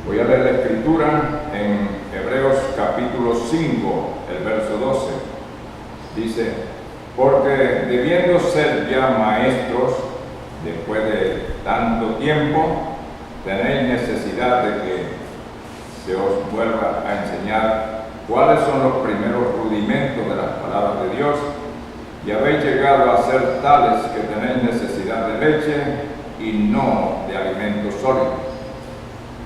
Voy a leer la escritura en Hebreos capítulo 5, el verso 12. Dice: porque debiendo ser ya maestros, después de tanto tiempo, tenéis necesidad de que se os vuelva a enseñar cuáles son los primeros rudimentos de las palabras de Dios, y habéis llegado a ser tales que tenéis necesidad de leche y no de alimento sólido.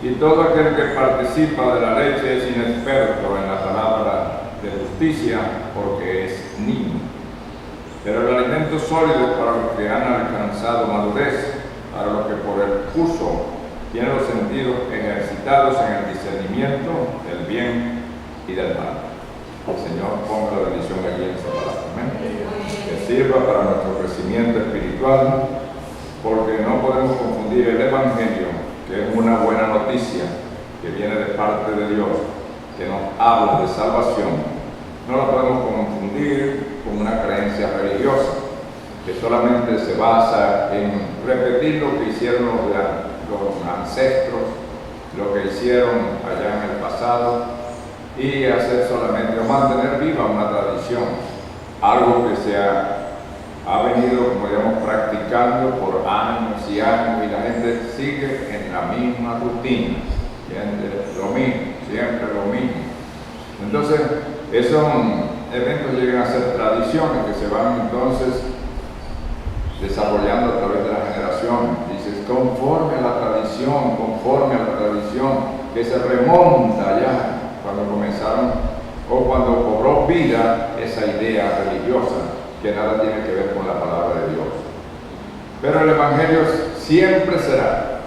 Y todo aquel que participa de la leche es inexperto en la palabra de justicia, porque es niño. Pero el alimento sólido es para los que han alcanzado madurez, para los que por el uso tienen los sentidos ejercitados en el discernimiento del bien y del mal. El Señor ponga la bendición allí en esa palabra. Amén. Que sirva para nuestro crecimiento espiritual, porque no podemos confundir el Evangelio, que es una buena noticia que viene de parte de Dios, que nos habla de salvación. No la podemos confundir con una creencia religiosa, que solamente se basa en repetir lo que hicieron los ancestros, lo que hicieron allá en el pasado, y hacer solamente o mantener viva una tradición, algo que se ha venido, como digamos, practicando por años y años, y la gente sigue en la misma rutina, lo mismo, siempre lo mismo. Entonces, esos eventos llegan a ser tradiciones que se van entonces desarrollando a través de las generaciones. Dices, conforme a la tradición, que se remonta ya cuando comenzaron o cuando cobró vida esa idea religiosa que nada tiene que ver con la palabra de Dios. Pero el Evangelio siempre será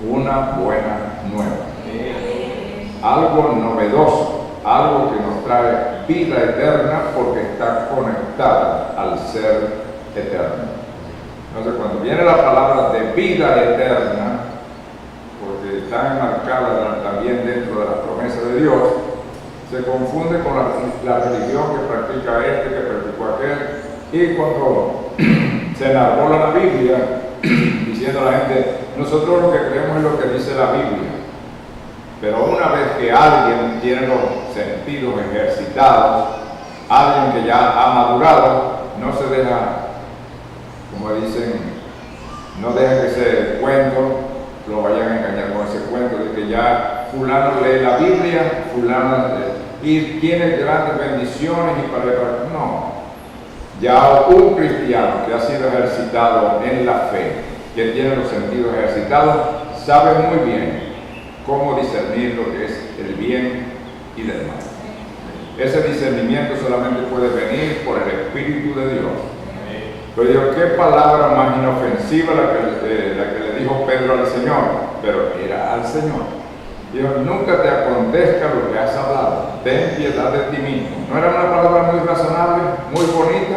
una buena nueva, algo novedoso, algo que nos trae vida eterna, porque está conectada al ser eterno. Entonces, cuando viene la palabra de vida eterna, porque está enmarcada también dentro de la promesa de Dios, se confunde con la religión que practica que practicó aquel, y cuando se enarbola la Biblia diciendo a la gente, nosotros lo que creemos es lo que dice la Biblia. Pero una vez que alguien tiene los sentidos ejercitados, alguien que ya ha madurado, no se deja, como dicen, no deja que ese cuento lo vayan a engañar con ese cuento de que ya fulano lee la Biblia, fulano y tiene grandes bendiciones y para no. Ya un cristiano que ha sido ejercitado en la fe, que tiene los sentidos ejercitados, sabe muy bien cómo discernir lo que es el bien y del mal. Ese discernimiento solamente puede venir por el Espíritu de Dios. Pero digo, qué palabra más inofensiva la que le dijo Pedro al Señor, pero era al Señor. Dios, nunca te acontezca lo que has hablado, ten piedad de ti mismo. No era una palabra muy razonable, muy bonita,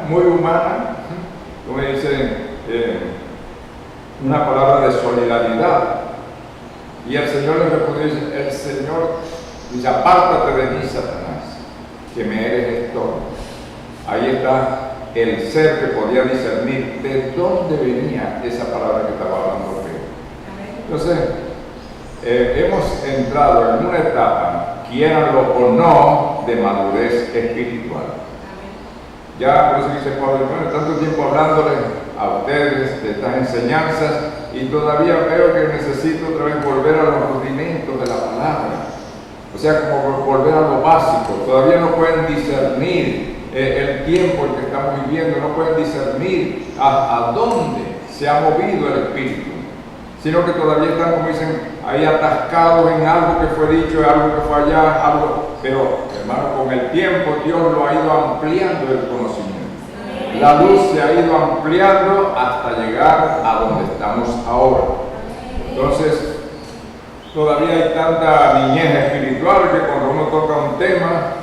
muy humana, como dice, una palabra de solidaridad. Y el Señor le respondió, el Señor dice, apártate de mí, Satanás, que me eres estorbo. Ahí está el ser que podía discernir de dónde venía esa palabra que estaba hablando Pedro. Entonces, hemos entrado en una etapa, quieranlo o no, de madurez espiritual. Ya por eso dice Pablo, bueno, tanto tiempo hablándoles a ustedes de estas enseñanzas y todavía veo que necesito otra vez volver a los rudimentos de la palabra. O sea, como volver a lo básico. Todavía no pueden discernir el tiempo en que estamos viviendo, no pueden discernir a dónde se ha movido el Espíritu, sino que todavía están, como dicen, ahí atascados en algo que fue dicho, algo que fue allá, algo. Pero, hermano, con el tiempo Dios lo ha ido ampliando el conocimiento. La luz se ha ido ampliando hasta llegar a donde estamos ahora. Entonces, todavía hay tanta niñez espiritual que cuando uno toca un tema,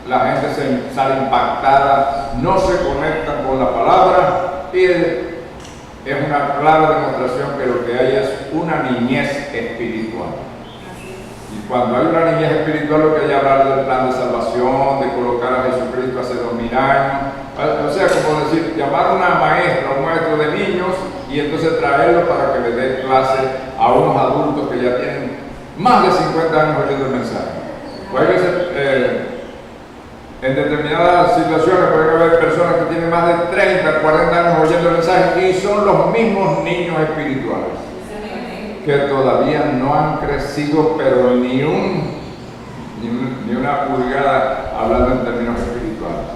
la gente se sale impactada, no se conectan con la palabra, y es una clara demostración que lo que hay es una niñez espiritual. Y cuando hay una niñez espiritual, lo que hay es hablar del plan de salvación, de colocar a Jesucristo hace 2000 años. O sea, como decir, llamar a una maestra, un maestro de niños, y entonces traerlo para que le dé clase a unos adultos que ya tienen más de 50 años oyendo el mensaje. Puede ser, en determinadas situaciones puede haber personas que tienen más de 30, 40 años oyendo el mensaje y son los mismos niños espirituales que todavía no han crecido, pero ni una pulgada hablando en términos espirituales,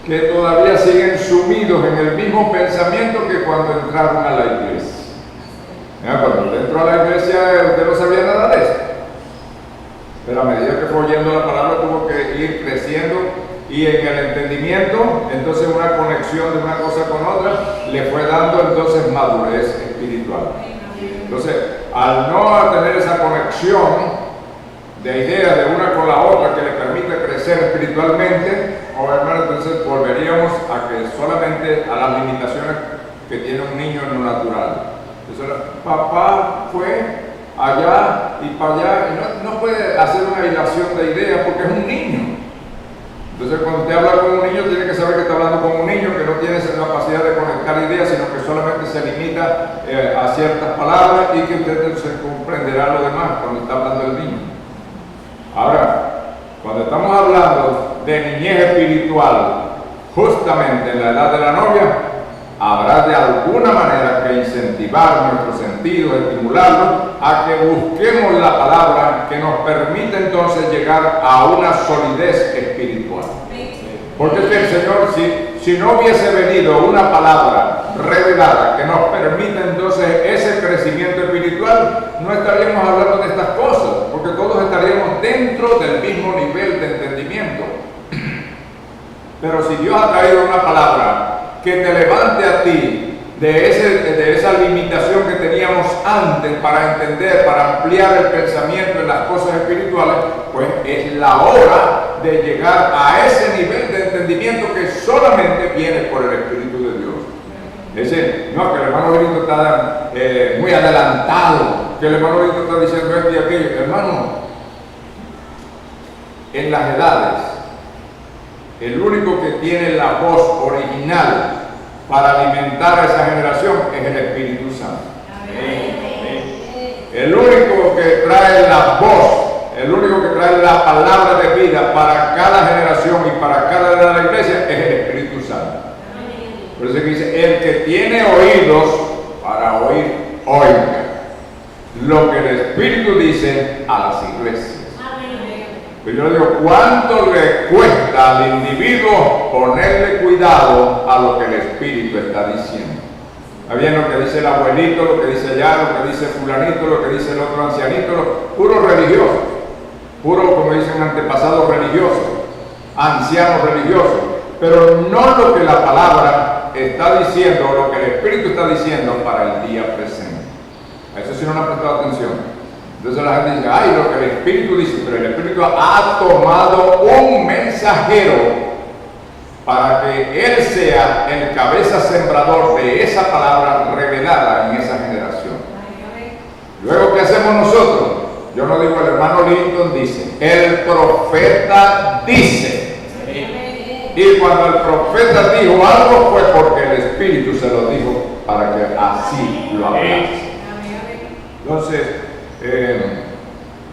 que todavía siguen sumidos en el mismo pensamiento que cuando entraron a la iglesia. Cuando usted entró a la iglesia, usted no sabía nada de eso, pero a medida que fue oyendo la palabra tuvo que ir creciendo, y en el entendimiento, entonces una conexión de una cosa con otra le fue dando entonces madurez espiritual. Entonces, al no tener esa conexión de ideas de una con la otra que le permite crecer espiritualmente, hermano, entonces volveríamos a que solamente a las limitaciones que tiene un niño en lo natural. Entonces, papá fue allá y para allá, y no puede hacer una hilación de ideas porque es un niño. Entonces, cuando usted habla con un niño, tiene que saber que está hablando con un niño que no tiene esa capacidad de conectar ideas, sino que solamente se limita a ciertas palabras, y que usted entonces comprenderá lo demás cuando está hablando el niño. Ahora, cuando estamos hablando de niñez espiritual, justamente en la edad de la novia, habrá de alguna manera que incentivar nuestros sentidos, estimularlos a que busquemos la palabra que nos permite entonces llegar a una solidez espiritual. Porque es que el Señor, si no hubiese venido una palabra revelada que nos permita entonces ese crecimiento espiritual, no estaríamos hablando de estas cosas, porque todos estaríamos dentro del mismo nivel de entendimiento. Pero si Dios ha traído una palabra que te levante a ti de esa limitación que teníamos antes para entender, para ampliar el pensamiento en las cosas espirituales, pues es la hora de llegar a ese nivel de entendimiento que solamente viene por el Espíritu de Dios. No, que el hermano Benito está muy adelantado, que el hermano Benito está diciendo esto y aquello. Hermano, en las edades, el único que tiene la voz original para alimentar a esa generación es el Espíritu Santo. El único que trae la voz, el único que trae la palabra de vida para cada generación y para cada edad de la iglesia es el Espíritu Santo. Por eso que dice, el que tiene oídos para oír, oiga lo que el Espíritu dice a las iglesias. Pero yo le digo, ¿cuánto le cuesta al individuo ponerle cuidado a lo que el Espíritu está diciendo? Está bien lo que dice el abuelito, lo que dice allá, lo que dice fulanito, lo que dice el otro ancianito, puro religioso, puro, como dicen, antepasados religiosos, ancianos religiosos, pero no lo que la palabra está diciendo o lo que el Espíritu está diciendo para el día presente. A eso sí no le han prestado atención. Entonces la gente dice, ay, lo que el Espíritu dice, pero el Espíritu ha tomado un mensajero para que él sea el cabeza sembrador de esa palabra revelada en esa generación. Luego, ¿qué hacemos nosotros? Yo no digo, el hermano Lincoln dice, el profeta dice. Y cuando el profeta dijo algo fue porque el Espíritu se lo dijo para que así lo hablase. Entonces,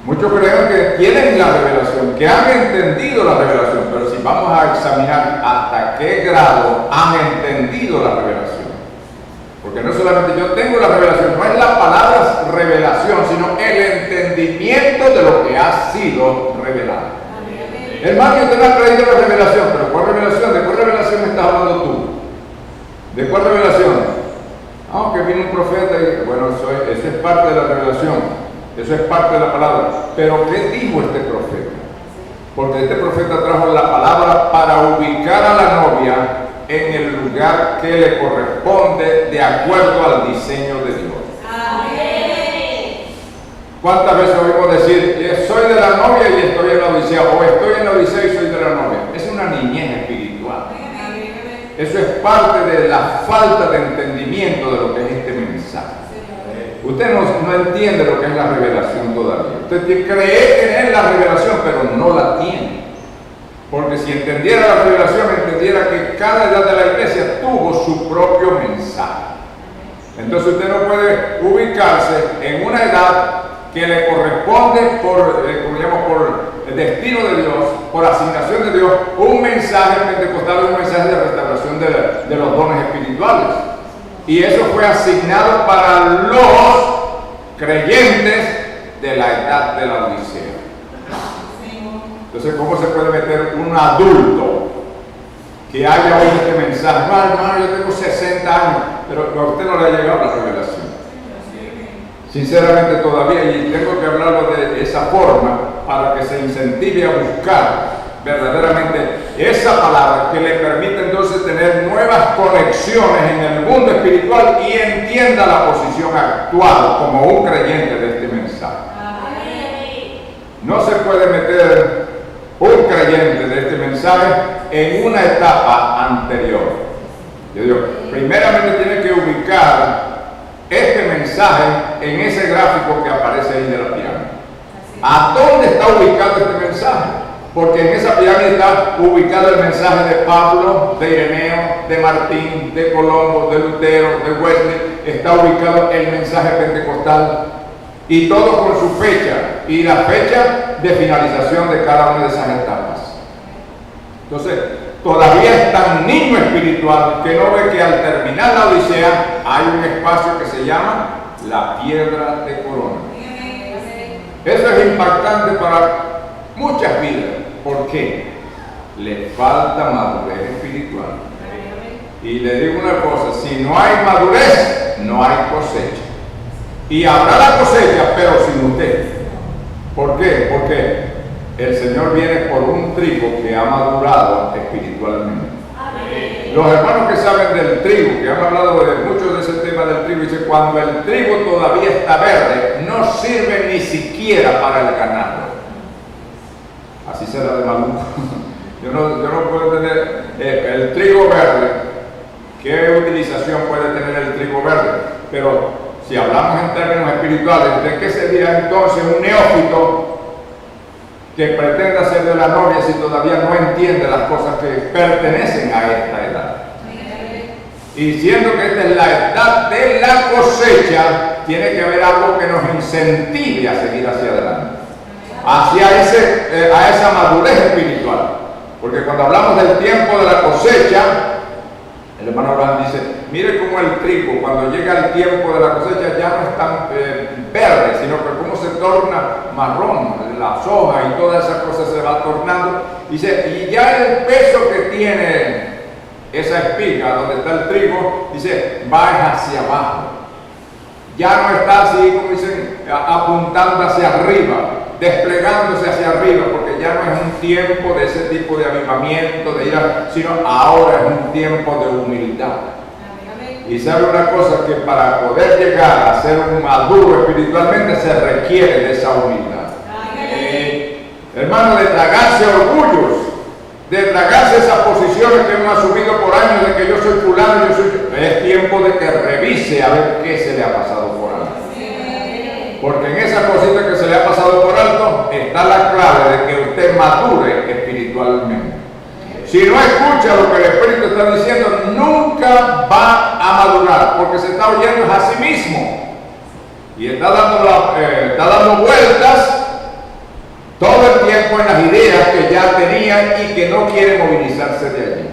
muchos creen que tienen la revelación, que han entendido la revelación, pero si vamos a examinar hasta qué grado han entendido la revelación, porque no solamente yo tengo la revelación, no es la palabra revelación, sino el entendimiento de lo que ha sido revelado. Hermano, usted no ha traído la revelación, pero ¿cuál revelación? ¿De cuál revelación me estás hablando tú? ¿De cuál revelación? Que vino un profeta y bueno, eso es parte de la revelación. Eso es parte de la palabra. Pero ¿qué dijo este profeta? Porque este profeta trajo la palabra para ubicar a la novia en el lugar que le corresponde de acuerdo al diseño de Dios. Amén. ¿Cuántas veces oímos decir, soy de la novia y estoy en la odisea? O estoy en la odisea y soy de la novia. Es una niñez espiritual. Eso es parte de la falta de entendimiento de lo que es este mensaje. Usted no entiende lo que es la revelación todavía. Usted cree tener la revelación, pero no la tiene. Porque si entendiera la revelación, entendiera que cada edad de la iglesia tuvo su propio mensaje. Entonces usted no puede ubicarse en una edad que que le corresponde por el destino de Dios, por asignación de Dios, un mensaje pentecostal, un mensaje de restauración de los dones espirituales. Y eso fue asignado para los creyentes de la edad de la Odisea. Entonces, ¿cómo se puede meter un adulto que haya oído este mensaje? No, hermano, yo tengo 60 años, pero a usted no le ha llegado la revelación. Sinceramente todavía, y tengo que hablarlo de esa forma para que se incentive a buscar verdaderamente esa palabra que le permite entonces tener nuevas conexiones en el mundo espiritual y entienda la posición actual como un creyente de este mensaje. No se puede meter un creyente de este mensaje en una etapa anterior. Yo digo, primeramente tiene que ubicar este mensaje en ese gráfico que aparece ahí de la pirámide. ¿A dónde está ubicado este mensaje? Porque en esa pirámide está ubicado el mensaje de Pablo, de Ireneo, de Martín, de Colombo, de Lutero, de Wesley. Está ubicado el mensaje pentecostal y todo con su fecha y la fecha de finalización de cada una de esas etapas. Entonces, todavía es tan niño espiritual que no ve que al terminar la Odisea hay un espacio que se llama la piedra de corona. Eso es impactante para muchas vidas. ¿Por qué? Le falta madurez espiritual. Y le digo una cosa, si no hay madurez, no hay cosecha. Y habrá la cosecha, pero sin usted. ¿Por qué? Porque el Señor viene por un trigo que ha madurado espiritualmente. Los hermanos que saben del trigo, que han hablado de mucho de ese tema del trigo, dicen, cuando el trigo todavía está verde, no sirve ni siquiera para el ganado. Así será de maluco. Yo no puedo tener el trigo verde. ¿Qué utilización puede tener el trigo verde? Pero si hablamos en términos espirituales, ¿de qué sería entonces un neófito que pretenda ser de la novia si todavía no entiende las cosas que pertenecen a esta edad? Y siendo que esta es la edad de la cosecha, tiene que haber algo que nos incentive a seguir hacia adelante, a esa madurez espiritual. Porque cuando hablamos del tiempo de la cosecha, el hermano Abraham dice, mire cómo el trigo, cuando llega el tiempo de la cosecha, ya no es tan verde, sino que cómo se torna marrón, la soja y todas esas cosas se va tornando. Dice, y ya el peso que tiene esa espiga donde está el trigo, dice, va hacia abajo. Ya no está así, como dicen, apuntando hacia arriba, desplegándose hacia arriba, porque ya no es un tiempo de ese tipo de avivamiento, de ira, sino ahora es un tiempo de humildad. Y sabe una cosa, que para poder llegar a ser un maduro espiritualmente se requiere de esa humildad. Hermano, de tragarse orgullos, de tragarse esas posiciones que hemos asumido por años de que yo soy fulano, es tiempo de que revise a ver qué se le ha pasado por alto. Porque en esa cosita que se le ha pasado por alto está la clave de que usted madure espiritualmente. Si no escucha lo que el Espíritu está diciendo, nunca va a madurar, porque se está oyendo a sí mismo y está dando vueltas todo el tiempo en las ideas que ya tenía y que no quiere movilizarse de allí.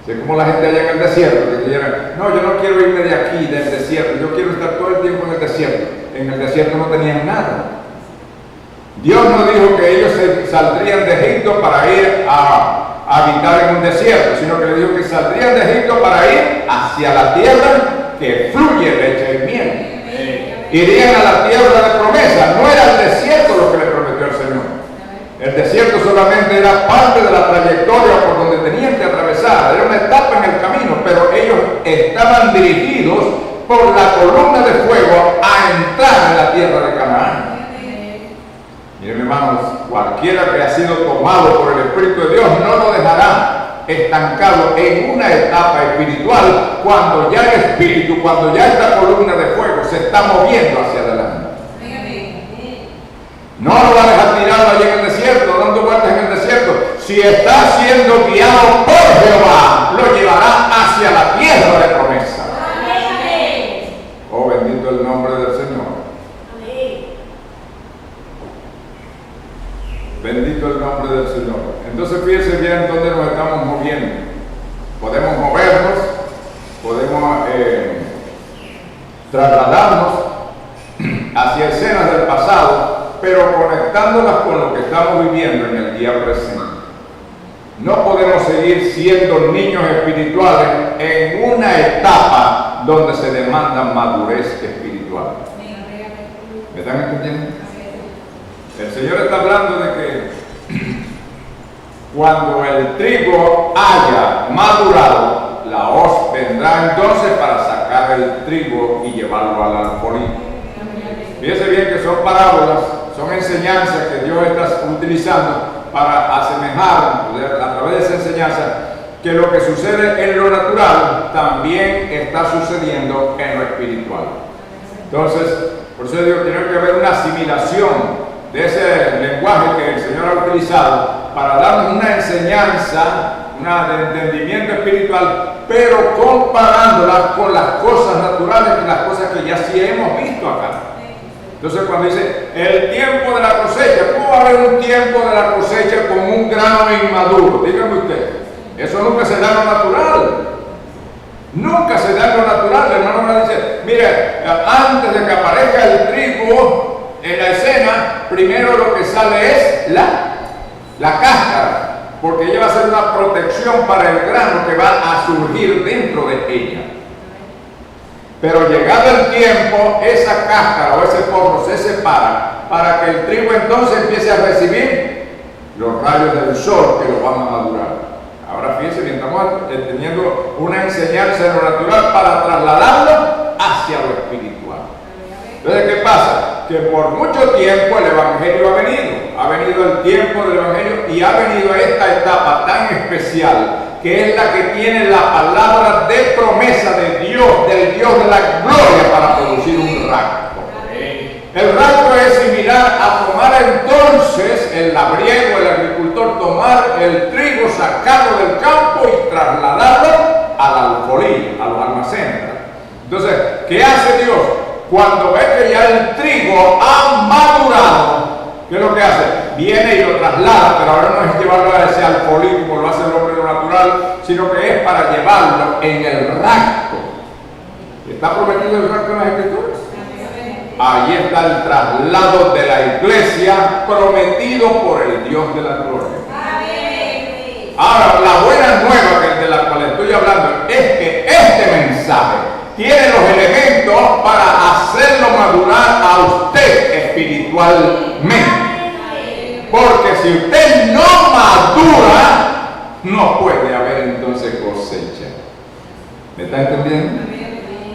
Es como la gente allá en el desierto, que dijeron, no, yo no quiero irme de aquí, del desierto, yo quiero estar todo el tiempo en el desierto. En el desierto no tenían nada. Dios no dijo que ellos saldrían de Egipto para ir a habitar en un desierto, sino que le dijo que saldrían de Egipto para ir hacia la tierra que fluye leche y miel. Irían a la tierra de promesa, no era el desierto lo que le prometió el Señor. El desierto solamente era parte de la trayectoria por donde tenían que atravesar, era una etapa en el camino, pero ellos estaban dirigidos por la columna de fuego a entrar en la tierra de Canaán. Miren, hermanos, cualquiera que ha sido tomado por el Espíritu de Dios no lo dejará estancado en una etapa espiritual cuando ya el Espíritu, cuando ya esta columna de fuego se está moviendo hacia adelante. No lo va a dejar tirado allí en el desierto, dando vueltas en el desierto. Si está siendo guiado por Jehová, lo llevará hacia la tierra de promesa. Oh, bendito el nombre del Señor. Bendito el nombre del Señor. Entonces fíjense bien dónde nos estamos moviendo. Podemos movernos, podemos trasladarnos hacia escenas del pasado, pero conectándolas con lo que estamos viviendo en el día presente. No podemos seguir siendo niños espirituales en una etapa donde se demanda madurez espiritual. ¿Me están entendiendo? El Señor está hablando de que cuando el trigo haya madurado, la hoz vendrá entonces para sacar el trigo y llevarlo al alfolí. Fíjense bien que son parábolas, son enseñanzas que Dios está utilizando para asemejar a través de esa enseñanza que lo que sucede en lo natural también está sucediendo en lo espiritual. Entonces, por eso digo que tiene que haber una asimilación de ese lenguaje que el Señor ha utilizado para darnos una enseñanza, de entendimiento espiritual, pero comparándola con las cosas naturales y las cosas que ya sí hemos visto acá. Entonces cuando dice el tiempo de la cosecha, ¿cómo va a haber un tiempo de la cosecha con un grano inmaduro? Díganme usted, eso nunca se da en lo natural. Nunca se da en lo natural. El hermano me dice, mire, antes de que aparezca el trigo en la escena, primero lo que sale es la cáscara, porque ella va a ser una protección para el grano que va a surgir dentro de ella. Pero llegado el tiempo, esa cáscara o ese porro se separa para que el trigo entonces empiece a recibir los rayos del sol que lo van a madurar. Ahora fíjense bien, estamos teniendo una enseñanza de lo natural para trasladarlo hacia lo espiritual. Entonces, ¿qué pasa? Que por mucho tiempo el Evangelio ha venido el tiempo del Evangelio y ha venido esta etapa tan especial que es la que tiene la palabra de promesa de Dios, del Dios de la gloria para producir un rapto. El rapto es similar a tomar entonces el labriego, el agricultor, tomar el trigo, sacarlo del campo y trasladarlo al alfolí, a los almacenes. Entonces, ¿qué hace Dios? Cuando ve que ya el trigo ha madurado, ¿qué es lo que hace? Viene y lo traslada, pero ahora no es llevarlo a ese alfolí como lo hace el hombre de lo natural, sino que es para llevarlo en el rapto. ¿Está prometido el rapto en las Escrituras? Ahí está el traslado de la iglesia prometido por el Dios de la gloria. Ahora, la buena nueva de la cual estoy hablando es que este mensaje tiene los elementos para hacerlo madurar a usted espiritualmente. Porque si usted no madura, no puede haber entonces cosecha. ¿Me está entendiendo?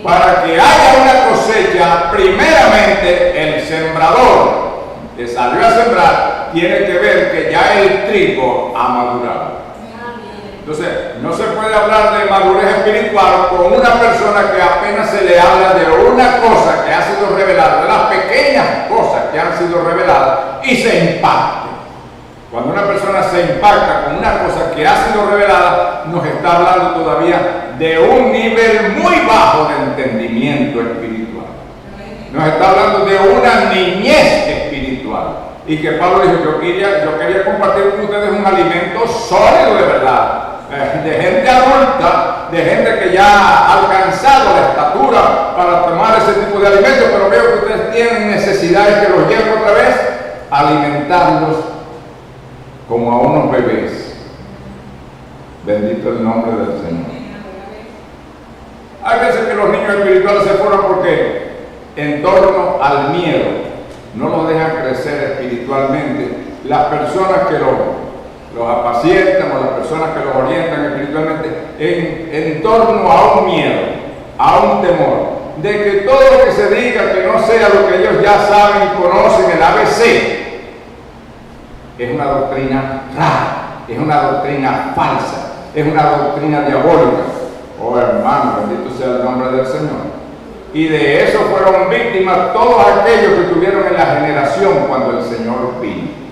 Para que haya una cosecha, primeramente el sembrador que salió a sembrar tiene que ver que ya el trigo ha madurado. Entonces, no se puede hablar de madurez espiritual con una persona que apenas se le habla de una cosa que ha sido revelada, de las pequeñas cosas que han sido reveladas, y se impacta. Cuando una persona se impacta con una cosa que ha sido revelada, nos está hablando todavía de un nivel muy bajo de entendimiento espiritual. Nos está hablando de una niñez espiritual. Y que Pablo dijo, yo quería compartir con ustedes un alimento sólido de verdad. De gente adulta, de gente que ya ha alcanzado la estatura para tomar ese tipo de alimentos, pero veo que ustedes tienen necesidades que los lleven otra vez a alimentarlos como a unos bebés. Bendito el nombre del Señor. Hay veces que los niños espirituales se forman porque en torno al miedo no los dejan crecer espiritualmente. Las personas que los apacientan o las personas que los orientan espiritualmente en torno a un miedo, a un temor, de que todo lo que se diga que no sea lo que ellos ya saben y conocen, el ABC, es una doctrina rara, es una doctrina falsa, es una doctrina diabólica. Oh hermano, bendito sea el nombre del Señor. Y de eso fueron víctimas todos aquellos que tuvieron en la generación cuando el Señor vino.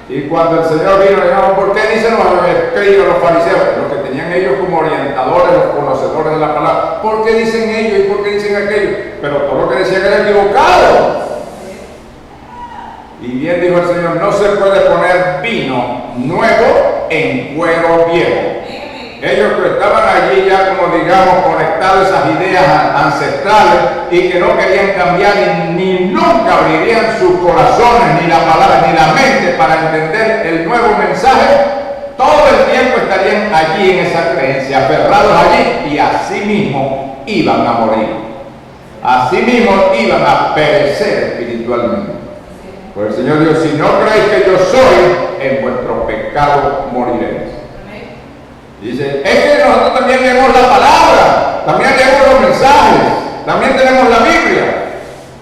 Y cuando el Señor vino, dijeron, ¿por qué dicen los escribas, los fariseos? Los que tenían ellos como orientadores, los conocedores de la palabra. ¿Por qué dicen ellos y por qué dicen aquello? Pero todo lo que decían era equivocado. Y bien dijo el Señor, no se puede poner vino nuevo en cuero viejo. Ellos que estaban allí ya, como digamos, conectados a esas ideas ancestrales y que no querían cambiar ni nunca abrirían sus corazones, ni la palabra, ni la mente para entender el nuevo mensaje, todo el tiempo estarían allí en esa creencia, aferrados allí, y así mismo iban a morir. Así mismo iban a perecer espiritualmente. Pues el Señor dijo, si no creéis que yo soy, en vuestro pecado moriréis. Dice, es que nosotros también leemos la palabra, también leemos los mensajes, también tenemos la Biblia.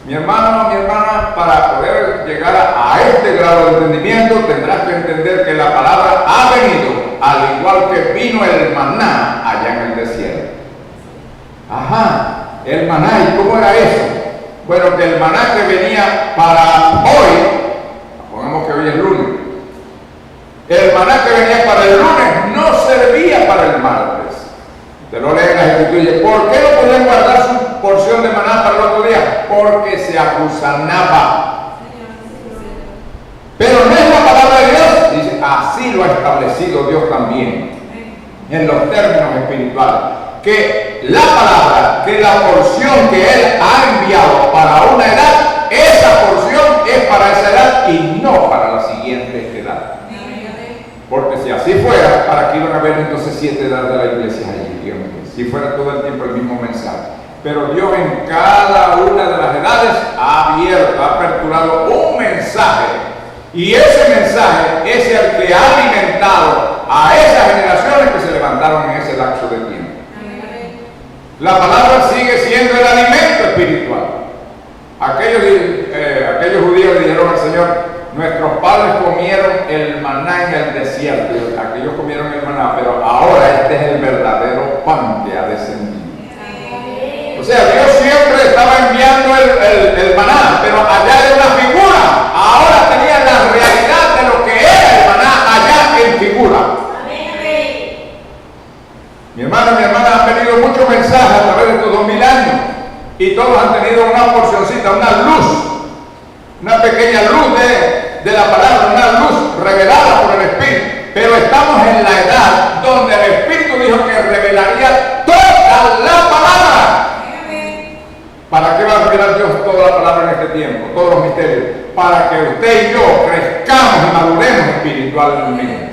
Mi hermano, mi hermana, para poder llegar a este grado de entendimiento, tendrás que entender que la palabra ha venido, al igual que vino el maná allá en el desierto. Ajá, el maná, ¿y cómo era eso? Bueno, que el maná que venía para hoy, pongamos que hoy es lunes, el maná que venía para el lunes no servía para el martes. Te lo leen las escrituras. ¿Por qué no podían guardar su porción de maná para el otro día? Porque se acusanaba. Pero no es la palabra de Dios. Dice, así lo ha establecido Dios también, en los términos espirituales. Que la palabra, que la porción que Él ha enviado para una edad, esa porción es para esa edad y no para la siguiente edad. Porque si así fuera, ¿para qué iban a haber entonces 7 edades de la iglesia allí? Dígame, si fuera todo el tiempo el mismo mensaje. Pero Dios en cada una de las edades ha abierto, ha aperturado un mensaje. Y ese mensaje es el que ha alimentado a esas generaciones que se levantaron en ese lapso de tiempo. La palabra sigue siendo el alimento espiritual. Aquellos judíos le dijeron al Señor, nuestros padres comieron el maná en el desierto, aquellos comieron el maná, pero ahora este es el verdadero pan que ha descendido. O sea, Dios siempre estaba enviando el maná, pero allá era una figura. Ahora tenían la realidad de lo que era el maná allá en figura. Mi hermano y mi hermana han venido muchos mensajes a través de estos 2000 años y todos han tenido una porcioncita, una luz, una pequeña luz de la palabra, una luz revelada por el Espíritu. Pero estamos en la edad donde el Espíritu dijo que revelaría toda la palabra. ¿Para qué va a revelar Dios toda la palabra en este tiempo? Todos los misterios. Para que usted y yo crezcamos y maduremos espiritualmente.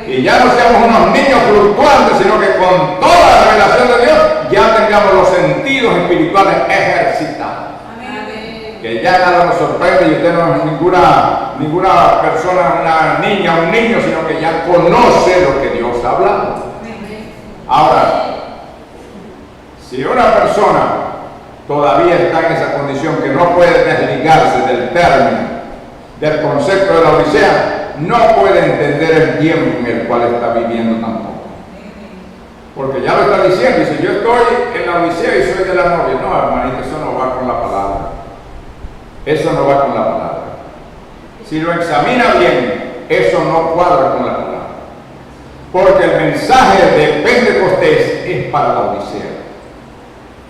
Y ya no seamos unos niños fluctuantes, sino que con toda la revelación de Dios ya tengamos los sentidos espirituales ejercitados. Que ya nada nos sorprende y usted no es ninguna persona, una niña, un niño, sino que ya conoce lo que Dios ha hablado. Ahora, si una persona todavía está en esa condición que no puede desligarse del término, del concepto de la Odisea, no puede entender el tiempo en el cual está viviendo tampoco. Porque ya lo está diciendo, y si yo estoy en la Odisea y soy de la novia, no, hermanito, eso no va con la palabra. Eso no va con la palabra. Si lo examina bien, eso no cuadra con la palabra. Porque el mensaje de Pentecostés es para la Odisea.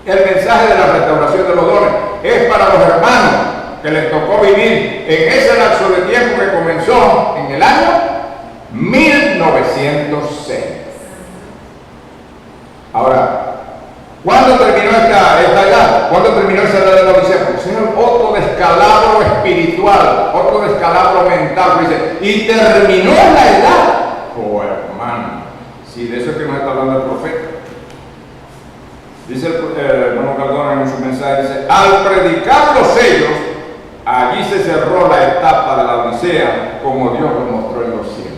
El mensaje de la restauración de los dones es para los hermanos que les tocó vivir en ese lapso de tiempo que comenzó en el año 1906. Ahora, ¿cuándo terminó esta edad? ¿Cuándo terminó esa edad de la Odisea? Pues es otro descalabro espiritual, otro descalabro mental. Dice, y terminó la edad. Oh, hermano, si de eso es que nos está hablando el profeta. Dice el hermano Cardona en su mensaje, dice, al predicar los sellos, allí se cerró la etapa de la Odisea, como Dios lo mostró en los cielos.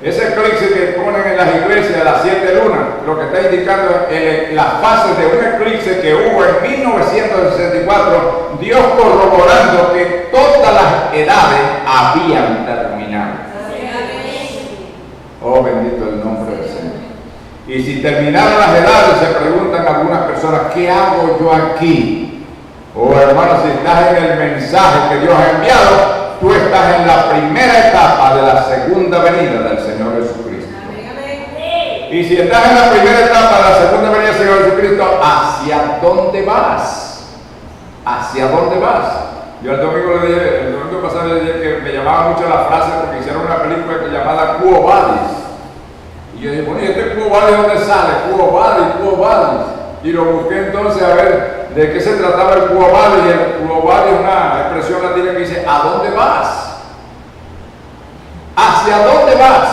Ese eclipse que ponen en las iglesias de las 7 lunas, lo que está indicando las fases de un eclipse que hubo en 1964, Dios corroborando que todas las edades habían terminado. Oh, bendito el nombre del Señor. Y si terminaron las edades, se preguntan algunas personas, ¿qué hago yo aquí? Oh, hermano, si estás en el mensaje que Dios ha enviado, tú estás en la primera etapa de la segunda venida del Señor Jesucristo. Y si estás en la primera etapa de la segunda venida del Señor Jesucristo, ¿hacia dónde vas? ¿Hacia dónde vas? Yo el domingo pasado le dije que me llamaba mucho la frase porque hicieron una película llamada Quo Vadis. Y yo dije, bueno, ¿y este Quo Vadis dónde sale? Quo Vadis. Y lo busqué entonces a ver de qué se trataba el Quo Vadis. Y el Quo Vadis es una expresión latina que dice, ¿a dónde vas? ¿Hacia dónde vas?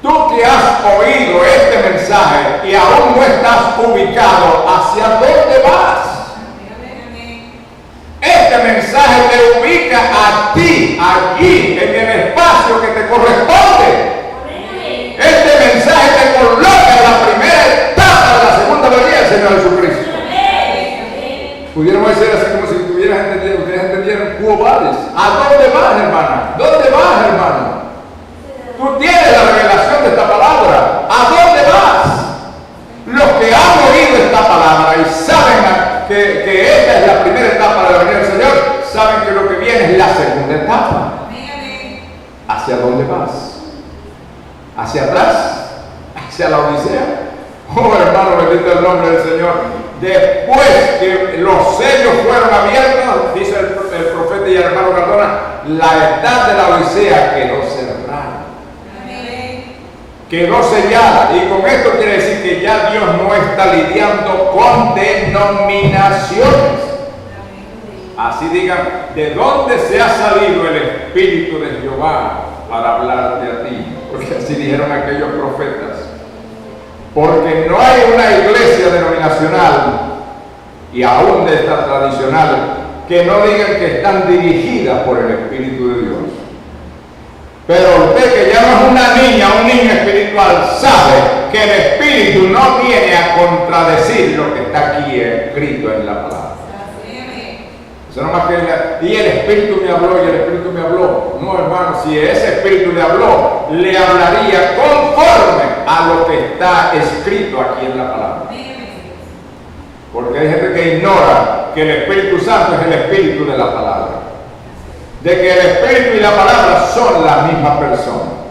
Tú que has oído este mensaje y aún no estás ubicado, ¿hacia dónde vas? Este mensaje te ubica a ti, allí, en el espacio que te corresponde. Este mensaje te coloca en la primera etapa de la segunda venida del Señor Jesucristo. Pudiéramos decir así como si ustedes entendieran Quo Vadis. ¿A dónde vas, hermana? ¿Dónde vas, hermano? Tú tienes la revelación de esta palabra. ¿A dónde vas? Los que han oído esta palabra y saben que esta es la primera etapa de la venida del Señor, saben que lo que viene es la segunda etapa. ¿Hacia dónde vas? ¿Hacia atrás? ¿Hacia la Odisea? Oh, hermano, bendito el nombre del Señor. Después que los sellos fueron abiertos, dice el profeta y el hermano Cardona, la edad de la Odisea quedó cerrada. Quedó sellada. Y con esto quiere decir que ya Dios no está lidiando con denominaciones. Así digan, ¿de dónde se ha salido el Espíritu de Jehová para hablarte a ti? Porque así dijeron aquellos profetas. Porque no hay una iglesia denominacional y aún de esta tradicional que no digan que están dirigidas por el Espíritu de Dios. Pero usted que ya no es una niña, un niño espiritual, sabe que el Espíritu no viene a contradecir lo que está aquí escrito en la palabra. Eso no más que y el Espíritu me habló y el Espíritu me habló. No, hermano, si ese Espíritu le habló, le hablaría conforme a lo que está escrito aquí en la palabra. Porque hay gente que ignora que el Espíritu Santo es el Espíritu de la palabra. De que el Espíritu y la palabra son la misma persona.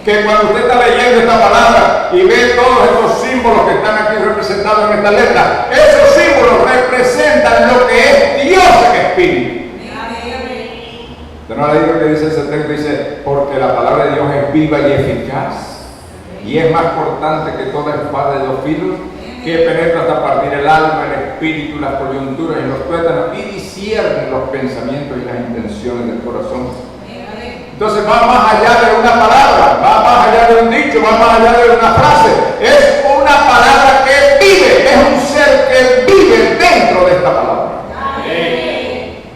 Que cuando usted está leyendo esta palabra y ve todos estos símbolos que están aquí representados en esta letra, esos símbolos representan lo que es Dios en espíritu. Usted no le digo que dice el 70, dice, porque la palabra de Dios es viva y eficaz y es más cortante que toda espada de dos filos, que penetra hasta partir el alma, el espíritu, las coyunturas y los tuétanos y discierne los pensamientos y las intenciones del corazón. Entonces va más allá de una palabra, va más allá de un dicho, va más allá de una frase. Es una palabra que vive, es un ser que vive dentro de esta palabra.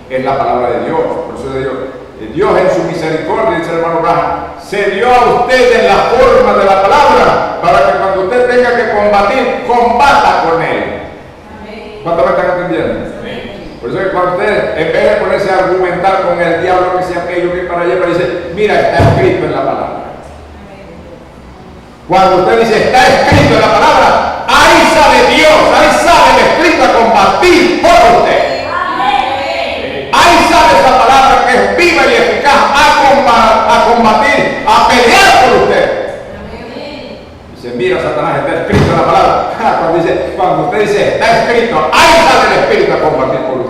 Es la palabra de Dios, por eso de Dios. Dios en su misericordia, dice el hermano Branham, se dio a usted en la forma de la palabra para que cuando usted tenga que combatir, combata con él. ¿Cuánto me están entendiendo? Por eso que cuando usted, en vez de ponerse a argumentar con el diablo que sea aquello que para allá, dice, mira, está escrito en la palabra. Cuando usted dice, está escrito en la palabra, ahí sale Dios, ahí sale el escrito a combatir por usted. Ahí sale esa palabra que es viva y eficaz a combatir, a pelear por usted. Dice, mira, Satanás, está escrito en la palabra. Cuando usted dice, está escrito, ahí sale el Espíritu a combatir por usted.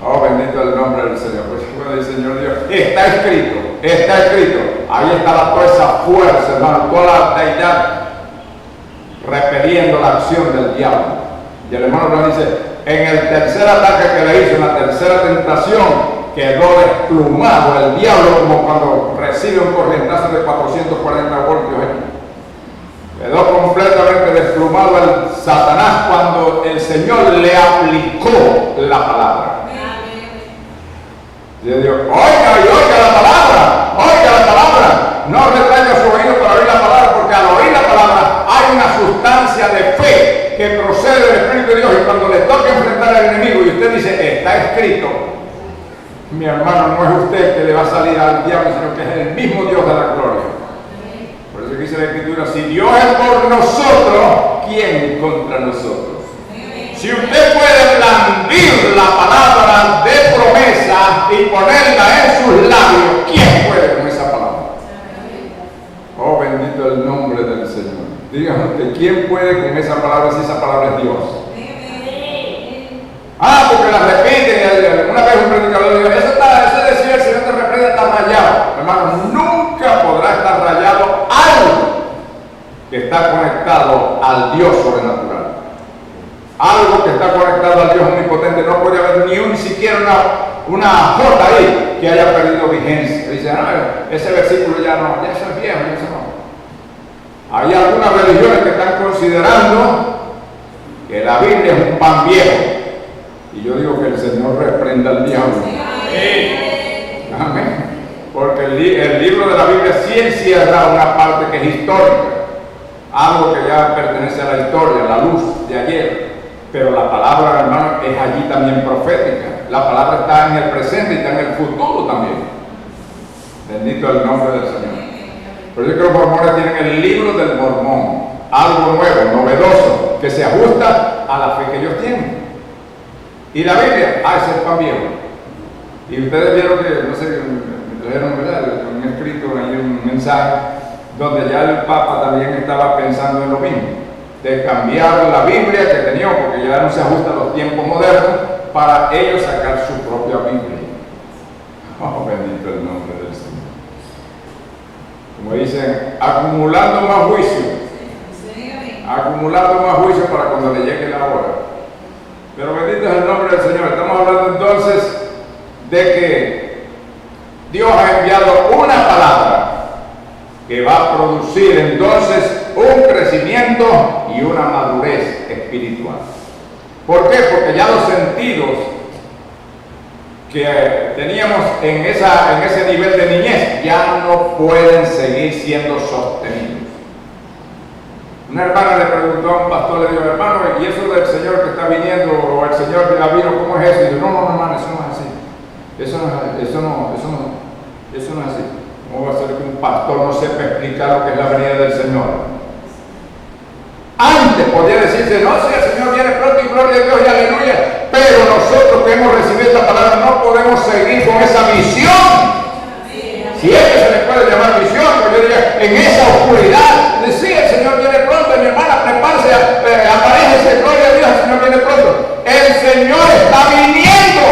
Oh, bendito el nombre del Señor. Pues bueno, dice el Señor Dios, está escrito, está escrito. Ahí está toda esa fuerza, hermano, toda la deidad repeliendo la acción del diablo. Y el hermano nos dice, en el tercer ataque que le hizo, en la tercera tentación, quedó desplumado el diablo como cuando recibe un corrientazo de 440 voltios. Quedó completamente desplumado el Satanás cuando el Señor le aplicó la palabra. Y le dijo, oiga la palabra, no retraiga su oído para oír la palabra, porque al oír la palabra hay una sustancia de fe que procede del Espíritu de Dios, y cuando le toca enfrentar al enemigo y usted dice, está escrito, mi hermano, no es usted que le va a salir al diablo, sino que es el mismo Dios de la gloria. Por eso dice la Escritura, si Dios es por nosotros, ¿quién contra nosotros? Si usted puede blandir la palabra de promesa y ponerla en sus labios, ¿quién puede con esa palabra? Oh, bendito el nombre del Señor. Dígame usted, ¿quién puede con esa palabra si esa palabra es Dios? Porque la repiten, eso decía el Señor te reprende, está rayado. Hermano, nunca podrá estar rayado algo que está conectado al Dios sobrenatural. Algo que está conectado al Dios omnipotente. No puede haber ni siquiera una jota ahí que haya perdido vigencia. Dice, no, ese versículo ya no, ya eso es viejo, ya eso no. Hay algunas religiones que están considerando que la Biblia es un pan viejo. Y yo digo que el Señor reprenda al diablo. Amén. Porque el libro de la Biblia sí encierra una parte que es histórica. Algo que ya pertenece a la historia, la luz de ayer. Pero la palabra, hermano, es allí también profética. La palabra está en el presente y está en el futuro también. Bendito el nombre del Señor. Por eso es que los mormones tienen el libro del mormón. Algo nuevo, novedoso, que se ajusta a la fe que ellos tienen. Y la Biblia, ese es el pan viejo. Y ustedes vieron que, no sé, me trajeron, ¿verdad?, un escrito ahí, un mensaje, donde ya el Papa también estaba pensando en lo mismo, de cambiar la Biblia que tenían, porque ya no se ajusta a los tiempos modernos, para ellos sacar su propia Biblia. Oh, bendito el nombre del Señor. Como dicen, acumulando más juicio. Acumulando más juicio para cuando le llegue la hora. Pero bendito es el nombre del Señor. Estamos hablando entonces de que Dios ha enviado una palabra que va a producir entonces un crecimiento y una madurez espiritual. ¿Por qué? Porque ya los sentidos que teníamos en ese nivel de niñez ya no pueden seguir siendo sostenidos. Una hermana le preguntó a un pastor, le dijo, hermano, ¿y eso del Señor que está viniendo, o el Señor que ya vino, cómo es eso? Y dijo, no, hermano, eso no es así. Eso no es así. ¿Cómo va a ser que un pastor no sepa explicar lo que es la venida del Señor? Antes podía decirse, no, si el Señor viene pronto y gloria a Dios y aleluya, pero nosotros que hemos recibido esta palabra no podemos seguir con esa visión. Si es que se le puede llamar visión, pues yo diría, en esa oscuridad, decía, el Señor viene pronto, mi hermana, prepárese, aparéjese, gloria a Dios, el Señor viene pronto. El Señor está viniendo.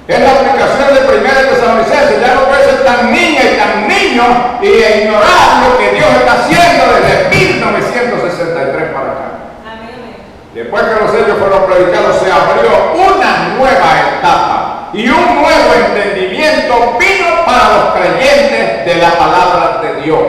Es la aplicación de 1 Tesalonicenses. Ya no puede ser tan niña y tan niño y ignorar lo que Dios está haciendo desde 1963 para acá. Después que los sellos fueron predicados, se abrió una nueva etapa y un nuevo entendimiento vino para los creyentes de la palabra de Dios.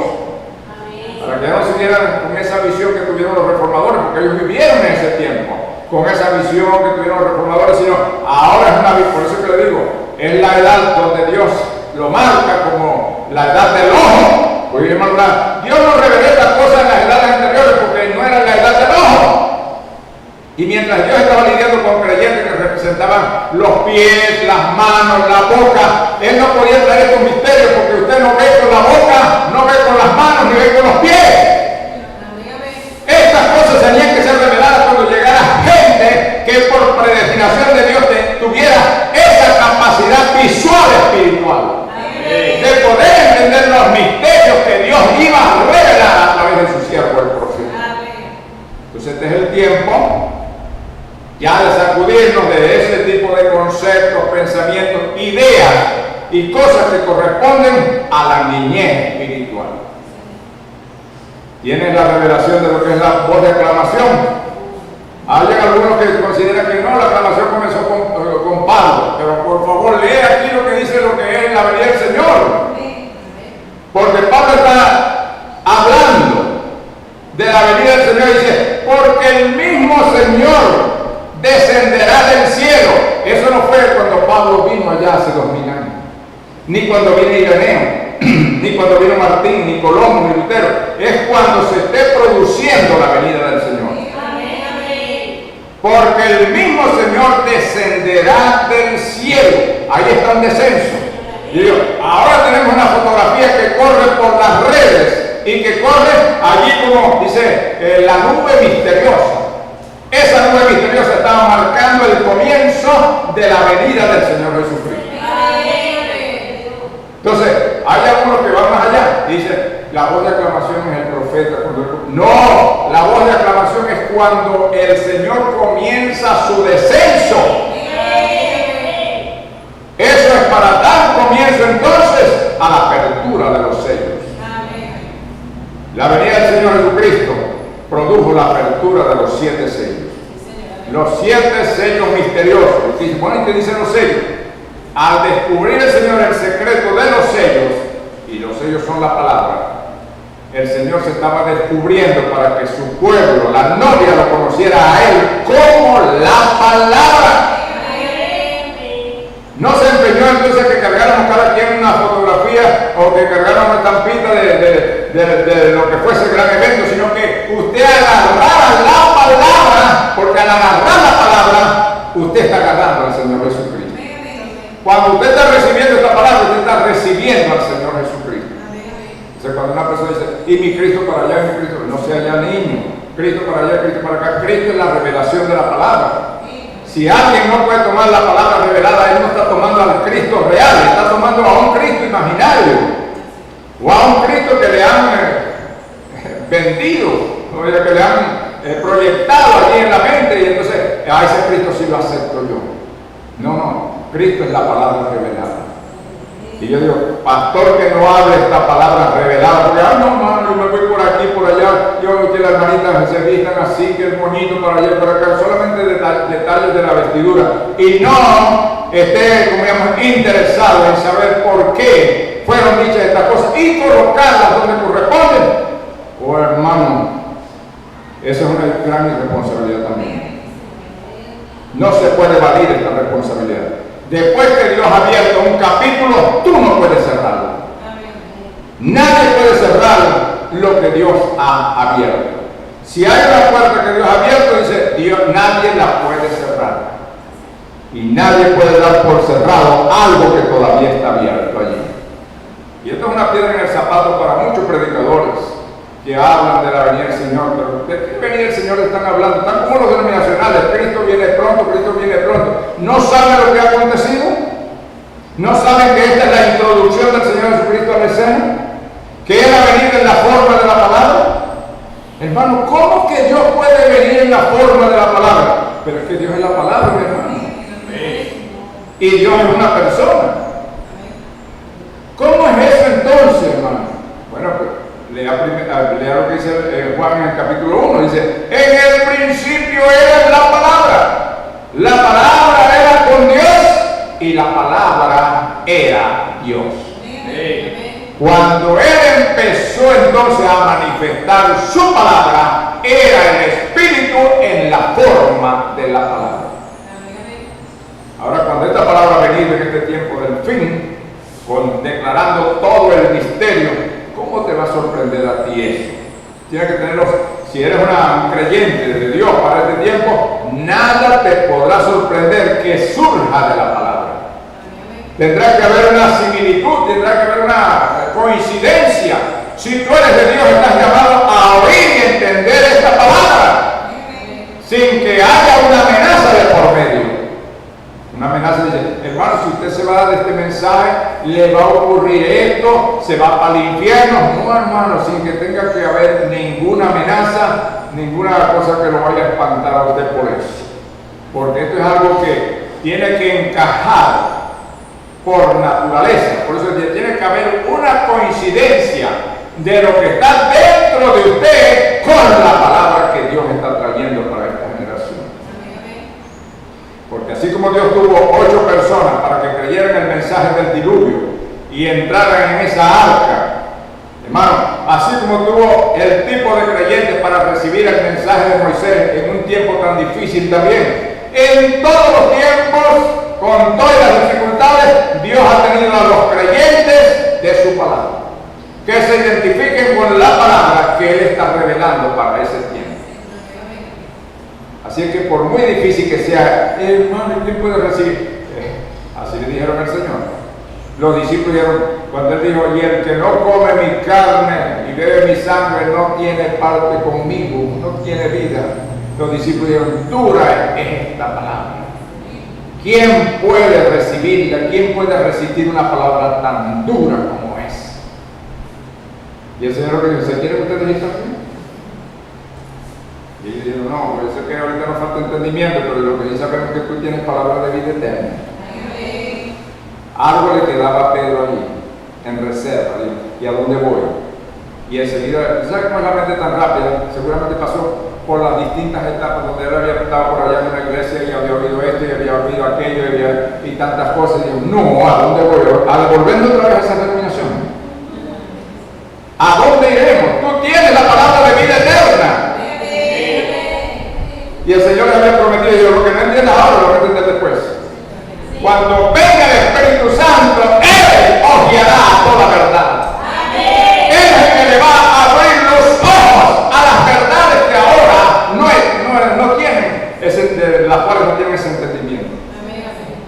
Para que no siguieran con esa visión que tuvieron los reformadores, porque ellos vivieron en ese tiempo con esa visión que tuvieron los reformadores, sino ahora es una visión. Por eso que le digo, es la edad donde Dios lo marca como la edad del ojo. Pues Dios no reveló estas cosas en las edades anteriores porque no era la edad del ojo. Y mientras Dios estaba lidiando con creyentes que representaban los pies, las manos, la boca, Él no podía traer estos misterios porque usted no ve con la boca, no ve con las manos, ni ve con los pies. Estas cosas tenían que ser reveladas cuando llegara gente que por predestinación de Dios tuviera esa capacidad visual espiritual. De poder entender los misterios que Dios iba a revelar a través de su siervo el profeta. Entonces este es el tiempo ya de sacudirnos de ese tipo de conceptos, pensamientos, ideas y cosas que corresponden a la niñez espiritual. Tienes la revelación de lo que es la voz de aclamación. Hay algunos que consideran que no, la aclamación comenzó con Pablo, pero por favor lee aquí lo que dice lo que es la venida del Señor. Porque Pablo está hablando de la venida del Señor y dice, porque el mismo Señor descenderá del cielo. Eso no fue cuando Pablo vino allá hace 2000 años, ni cuando vino Ireneo, ni cuando vino Martín, ni Colón, ni Lutero. Es cuando se esté produciendo la venida del Señor. Porque el mismo Señor descenderá del cielo. Ahí está un descenso. Y digo, ahora tenemos una fotografía que corre por las redes y que corre allí como dice la nube misteriosa. Esa nube misteriosa estaba marcando el comienzo de la venida del Señor Jesucristo. Entonces, hay algunos que van más allá y dicen, la voz de aclamación es el profeta. No, la voz de aclamación es cuando el Señor comienza su descenso. entonces a la apertura de los sellos. La venida del Señor Jesucristo produjo la apertura de los 7 sellos. Los 7 sellos misteriosos. Y bueno, ¿qué dicen los sellos? Al descubrir el Señor el secreto de los sellos, y los sellos son la palabra, el Señor se estaba descubriendo para que su pueblo, la novia, lo conociera a Él como la palabra. No se empeñó entonces que cargáramos cada quien una fotografía o que cargáramos una estampita de lo que fuese el gran evento, sino que usted agarrara la palabra, porque al agarrar la palabra, usted está agarrando al Señor Jesucristo. Cuando usted está recibiendo esta palabra, usted está recibiendo al Señor Jesucristo. Entonces, cuando una persona dice, y mi Cristo para allá, y mi Cristo, no sea ya niño, Cristo para allá, Cristo para acá, Cristo es la revelación de la palabra. Si alguien no puede tomar la palabra revelada, él no está tomando al Cristo real, está tomando a un Cristo imaginario, o a un Cristo que le han vendido, o que le han proyectado allí en la mente, y entonces a ese Cristo sí lo acepto yo. No, Cristo es la palabra revelada. Y yo digo, pastor, que no hable esta palabra revelada, porque, no, mano, yo me voy por aquí, por allá, yo que las hermanitas se vistan así, que es bonito para allá y para acá, solamente detalles de la vestidura, y no esté, como digamos, interesado en saber por qué fueron dichas estas cosas y colocarlas donde corresponden. Oh, hermano, esa es una gran irresponsabilidad también. No se puede evadir esta responsabilidad. Después que Dios ha abierto un capítulo, tú no puedes cerrarlo. Nadie puede cerrar lo que Dios ha abierto. Si hay una puerta que Dios ha abierto, dice Dios, nadie la puede cerrar. Y nadie puede dar por cerrado algo que todavía está abierto allí. Y esto es una piedra en el zapato para muchos predicadores que hablan de la venida del Señor. Pero ¿de qué venida del Señor están hablando? Están como los denominacionales. Cristo viene pronto, Cristo viene pronto. ¿No saben lo que ha acontecido? ¿No saben que esta es la introducción del Señor Jesucristo a la escena? ¿Que Él ha venido en la forma de la palabra? Hermano, ¿cómo que Dios puede venir en la forma de la palabra? Pero es que Dios es la palabra, hermano. Y Dios es una persona. ¿Cómo es eso entonces, hermano? Bueno, pues lea lo que dice Juan en el capítulo 1. Dice, en el principio era la palabra. La palabra era con Dios y la palabra era Dios. Cuando Él empezó entonces a manifestar su palabra, era el Espíritu en la forma de la palabra. Ahora, cuando esta palabra ha venido en este tiempo del fin, declarando todo el misterio, ¿cómo te va a sorprender a ti eso? Tienes que tenerlo. Si eres un creyente de Dios para este tiempo, nada te podrá sorprender que surja de la palabra. Tendrá que haber una similitud, tendrá que haber una coincidencia. Si tú eres de Dios, estás llamado a oír y entender esta palabra sin que haya una amenaza de por medio. Una amenaza dice, hermano, si usted se va de este mensaje, le va a ocurrir esto, se va para el infierno. No, hermano, sin que tenga que haber ninguna amenaza, ninguna cosa que lo vaya a espantar a usted por eso. Porque esto es algo que tiene que encajar por naturaleza. Por eso tiene que haber una coincidencia de lo que está dentro de usted con la palabra que Dios está trayendo para esta generación. Porque así como Dios tuvo 8 personas para que creyeran el mensaje del diluvio y entraran en esa arca, hermano, así como tuvo el tipo de creyentes para recibir el mensaje de Moisés en un tiempo tan difícil también, en todos los tiempos, con todas las dificultades, Dios ha tenido a los creyentes de su palabra, que se identifiquen con la palabra que Él está revelando para ese tiempo. Así es que por muy difícil que sea, hermano, ¿quién puede recibir? Así le dijeron al Señor. Los discípulos dijeron, cuando Él dijo, y el que no come mi carne y bebe mi sangre no tiene parte conmigo, no tiene vida. Los discípulos dijeron, dura es esta palabra. ¿Quién puede recibirla? ¿Quién puede resistir una palabra tan dura como es? Y el Señor le dijo, ¿se quiere que ustedes ir también? Y ellos dijeron, no, puede ser que ahorita nos falta entendimiento, pero lo que sí sabemos es que tú tienes palabra de vida eterna. Algo le quedaba a Pedro allí, en reserva. ¿Y a dónde voy? Y enseguida, ¿sabes cómo es la mente tan rápida? Seguramente pasó por las distintas etapas donde él había estado por allá en una iglesia y había oído esto y había oído aquello y tantas cosas. Y dijo, no, ¿a dónde voy? Volviendo otra vez a esa denominación. ¿A dónde iremos? Tú tienes la palabra de vida eterna. Y el Señor le había prometido, y yo lo que no entiendas ahora lo voy a entender después. Cuando venga el Espíritu Santo, Él os guiará a toda verdad. Él es el que le va a abrir los ojos a las verdades que ahora no tienen, las cuales no tienen ese entendimiento.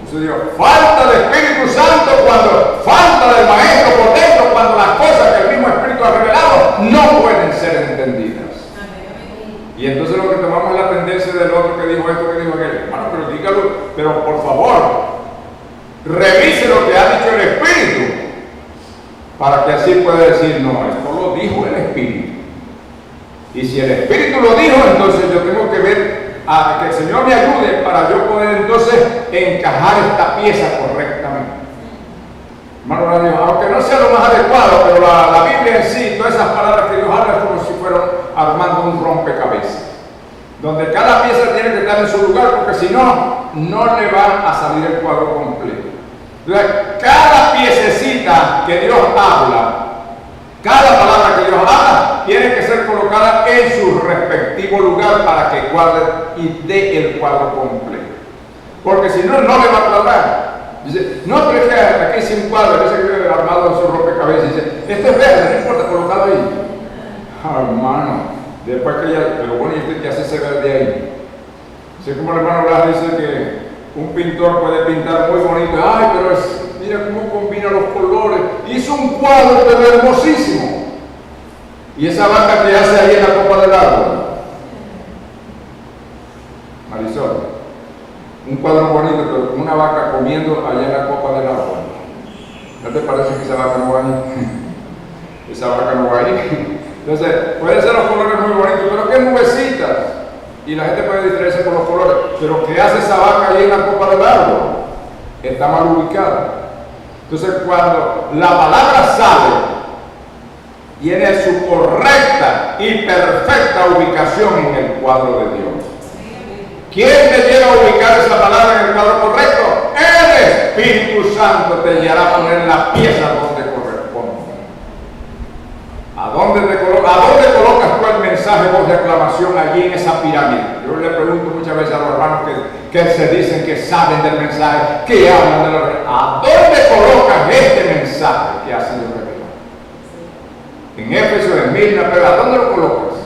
Entonces digo, falta de Espíritu Santo cuando falta del Maestro por dentro, cuando las cosas que el mismo Espíritu ha revelado no pueden ser entendidas. Y entonces lo que tomamos es la tendencia del otro que dijo esto, que dijo aquello. Hermano, pero dígalo, pero por favor, revise lo que ha dicho el Espíritu, para que así pueda decir, no, esto lo dijo el Espíritu. Y si el Espíritu lo dijo, entonces yo tengo que ver a que el Señor me ayude para yo poder entonces encajar esta pieza correctamente. Hermano, aunque no sea lo más adecuado, pero la Biblia en sí, todas esas palabras que Dios habla es como si fueran armando un rompecabezas, donde cada pieza tiene que estar en su lugar, porque si no, no le va a salir el cuadro completo. Entonces, cada piececita que Dios habla, cada palabra que Dios habla, tiene que ser colocada en su respectivo lugar para que cuadre y dé el cuadro completo. Porque si no, no le va a cuadrar. Dice, no, pero es que aquí hay un cuadro, ese que armado en su rompecabezas, dice, este es verde, no importa, colocado ahí. Hermano, después que ya, pero bueno, ¿y qué hace ese verde ahí? Así como el hermano Blas dice que un pintor puede pintar muy bonito, ay, pero mira cómo combina los colores, hizo un cuadro pero hermosísimo. Y esa vaca que hace ahí en la copa del árbol, Marisol, un cuadro bonito, pero una vaca comiendo allá en la copa del árbol. ¿No te parece que esa vaca no va ahí? Esa vaca no va ahí. Entonces, pueden ser los colores muy bonitos, pero qué nubecitas. Y la gente puede distraerse por los colores. Pero ¿qué hace esa vaca ahí en la copa del árbol? Está mal ubicada. Entonces, cuando la palabra sale, tiene su correcta y perfecta ubicación en el cuadro de Dios. ¿Quién te lleva a ubicar esa palabra en el cuadro correcto? El Espíritu Santo te llevará a poner la pieza donde corresponde. ¿A dónde colocas tú el mensaje voz de aclamación allí en esa pirámide? Yo le pregunto muchas veces a los hermanos que se dicen que saben del mensaje, que hablan de los... ¿A dónde colocas este mensaje que ha sido revelado? En Éfeso, en Mirna, pero ¿a dónde lo colocas?